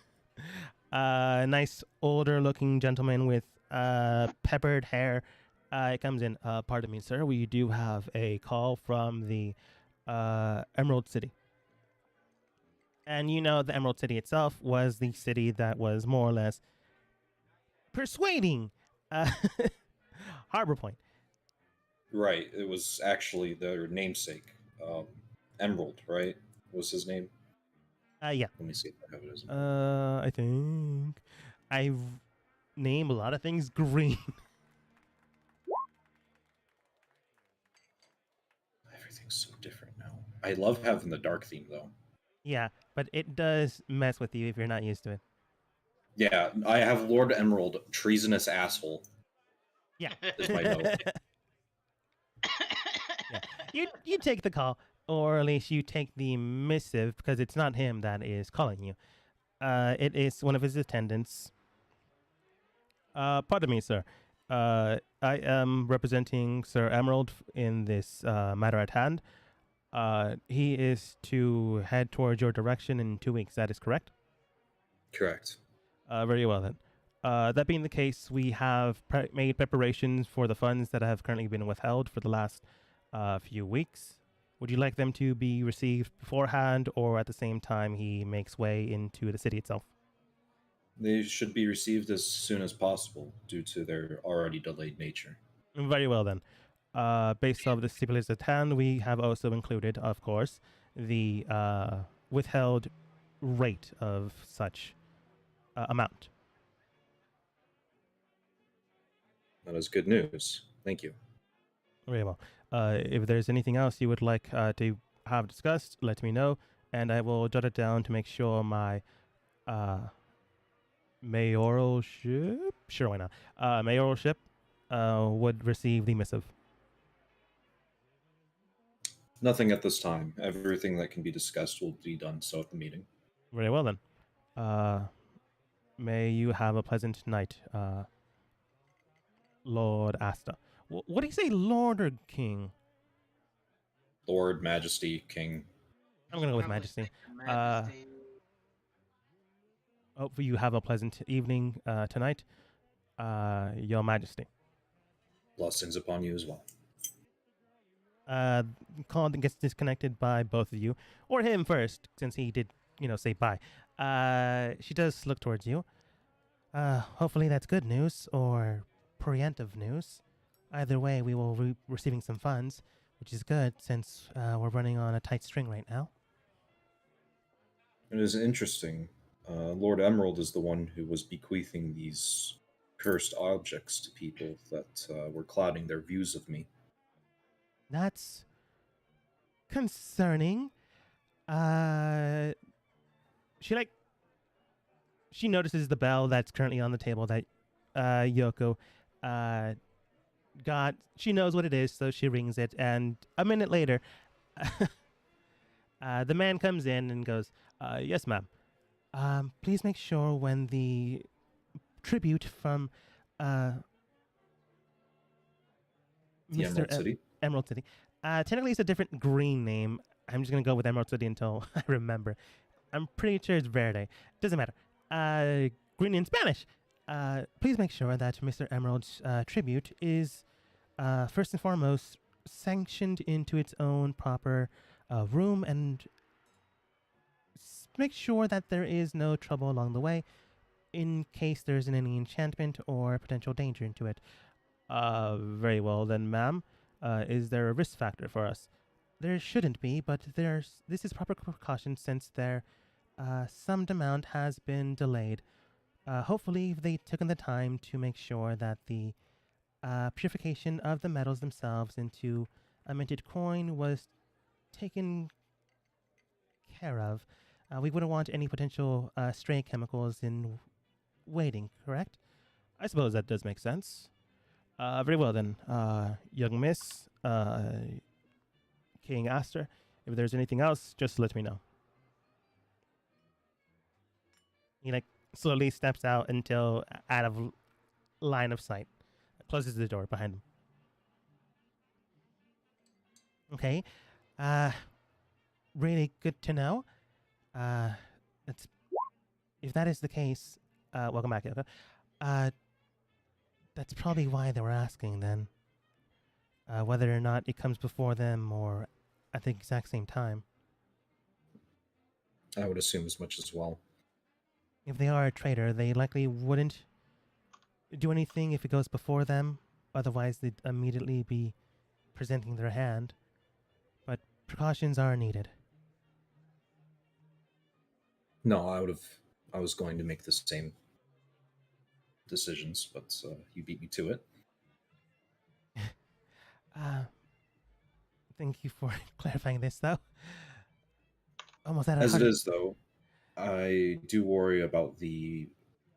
Nice older looking gentleman with peppered hair. It comes in. Pardon me, sir. We do have a call from the Emerald City. And you know, the Emerald City itself was the city that was more or less persuading uh, Harbor Point. Right. It was actually their namesake. Emerald, right? Was his name? Yeah. Let me see if I have it as I think I've named a lot of things green. Everything's so different now. I love having the dark theme though. Yeah, but it does mess with you if you're not used to it. Yeah, I have Lord Emerald, treasonous asshole. Yeah. Is my note. Yeah. You take the call, or at least you take the missive, because it's not him that is calling you. It is one of his attendants. Pardon me, sir. I am representing Sir Emerald in this matter at hand. He is to head towards your direction in 2 weeks. That is correct? Correct. Very well then. That being the case, we have made preparations for the funds that have currently been withheld for the last few weeks. Would you like them to be received beforehand or at the same time he makes way into the city itself? They should be received as soon as possible due to their already delayed nature. Very well then. Based off the stipulations at hand, we have also included, of course, the withheld rate of such amount. That is good news. Thank you. Very well. If there's anything else you would like to have discussed, let me know, and I will jot it down to make sure my mayoralship, sure, why not, mayoralship would receive the missive. Nothing at this time. Everything that can be discussed will be done so at the meeting. Very well then. May you have a pleasant night, Lord Asta. What do you say, Lord or King? Lord, Majesty, King. I'm gonna go with Probably Majesty. stick to Majesty. Hopefully you have a pleasant evening tonight, Your Majesty. Blessings upon you as well. Call gets disconnected by both of you, or him first, since he did, say bye. She does look towards you. Hopefully that's good news or preemptive news. Either way, we will be receiving some funds, which is good since we're running on a tight string right now. It is interesting. Lord Emerald is the one who was bequeathing these cursed objects to people that were clouding their views of me. That's concerning. She notices the bell that's currently on the table that Yoko got. She knows what it is, so she rings it, and a minute later, the man comes in and goes, "Yes, ma'am. Please make sure when the tribute from The Emerald City. Emerald City. Technically, it's a different green name. I'm just gonna go with Emerald City until I remember. I'm pretty sure it's Verde. Doesn't matter. Green in Spanish. Please make sure that Mr. Emerald's tribute is first and foremost sanctioned into its own proper room, and make sure that there is no trouble along the way, in case there isn't any enchantment or potential danger into it. Very well then, ma'am. Is there a risk factor for us? There shouldn't be, but this is proper precaution since some amount has been delayed. Hopefully, they've taken the time to make sure that the purification of the metals themselves into a minted coin was taken care of. We wouldn't want any potential stray chemicals in waiting, correct? I suppose that does make sense. Very well then, young miss, King Aster. If there's anything else, just let me know. He slowly steps out until out of line of sight. Closes the door behind him. Okay. Really good to know. If that is the case, welcome back, Yoko. That's probably why they were asking then. Whether or not it comes before them or at the exact same time. I would assume as much as well. If they are a traitor, they likely wouldn't do anything if it goes before them. Otherwise, they'd immediately be presenting their hand. But precautions are needed. No, I was going to make the same decisions, but you beat me to it. Thank you for clarifying this, though. Almost out of As it heart. is, though, I do worry about the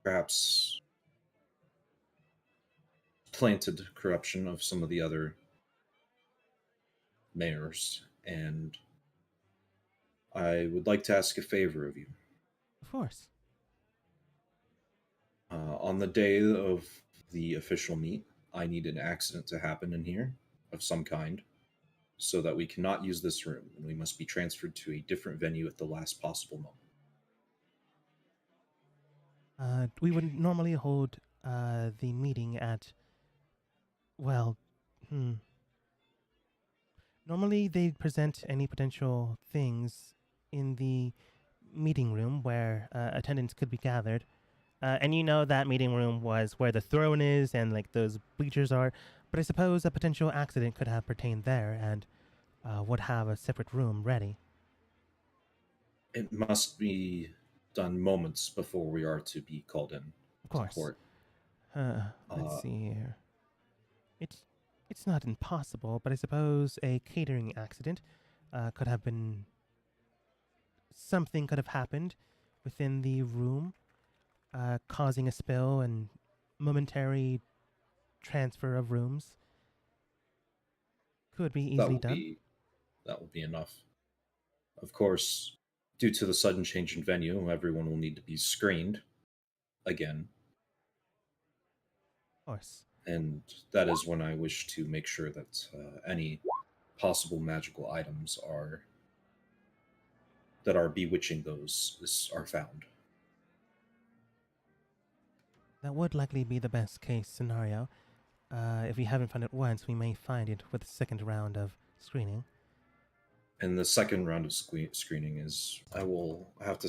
perhaps planted corruption of some of the other mayors, and I would like to ask a favor of you. Of course. On the day of the official meet, I need an accident to happen in here of some kind, so that we cannot use this room, and we must be transferred to a different venue at the last possible moment. We would normally hold the meeting at, well, normally they'd present any potential things in the meeting room where attendance could be gathered. And you know that meeting room was where the throne is and like those bleachers are. But I suppose a potential accident could have pertained there and would have a separate room ready. It must be done moments before we are to be called in Of course. to court. Let's see here. It's not impossible, but I suppose a catering accident could have been... Something could have happened within the room, causing a spill and momentary transfer of rooms. Could be easily done. That will be enough. Of course, due to the sudden change in venue, everyone will need to be screened again. Of course. And that is when I wish to make sure that any possible magical items that are bewitching those are found. That would likely be the best case scenario. If we haven't found it once, we may find it with the second round of screening. And the second round of screening is, I will have to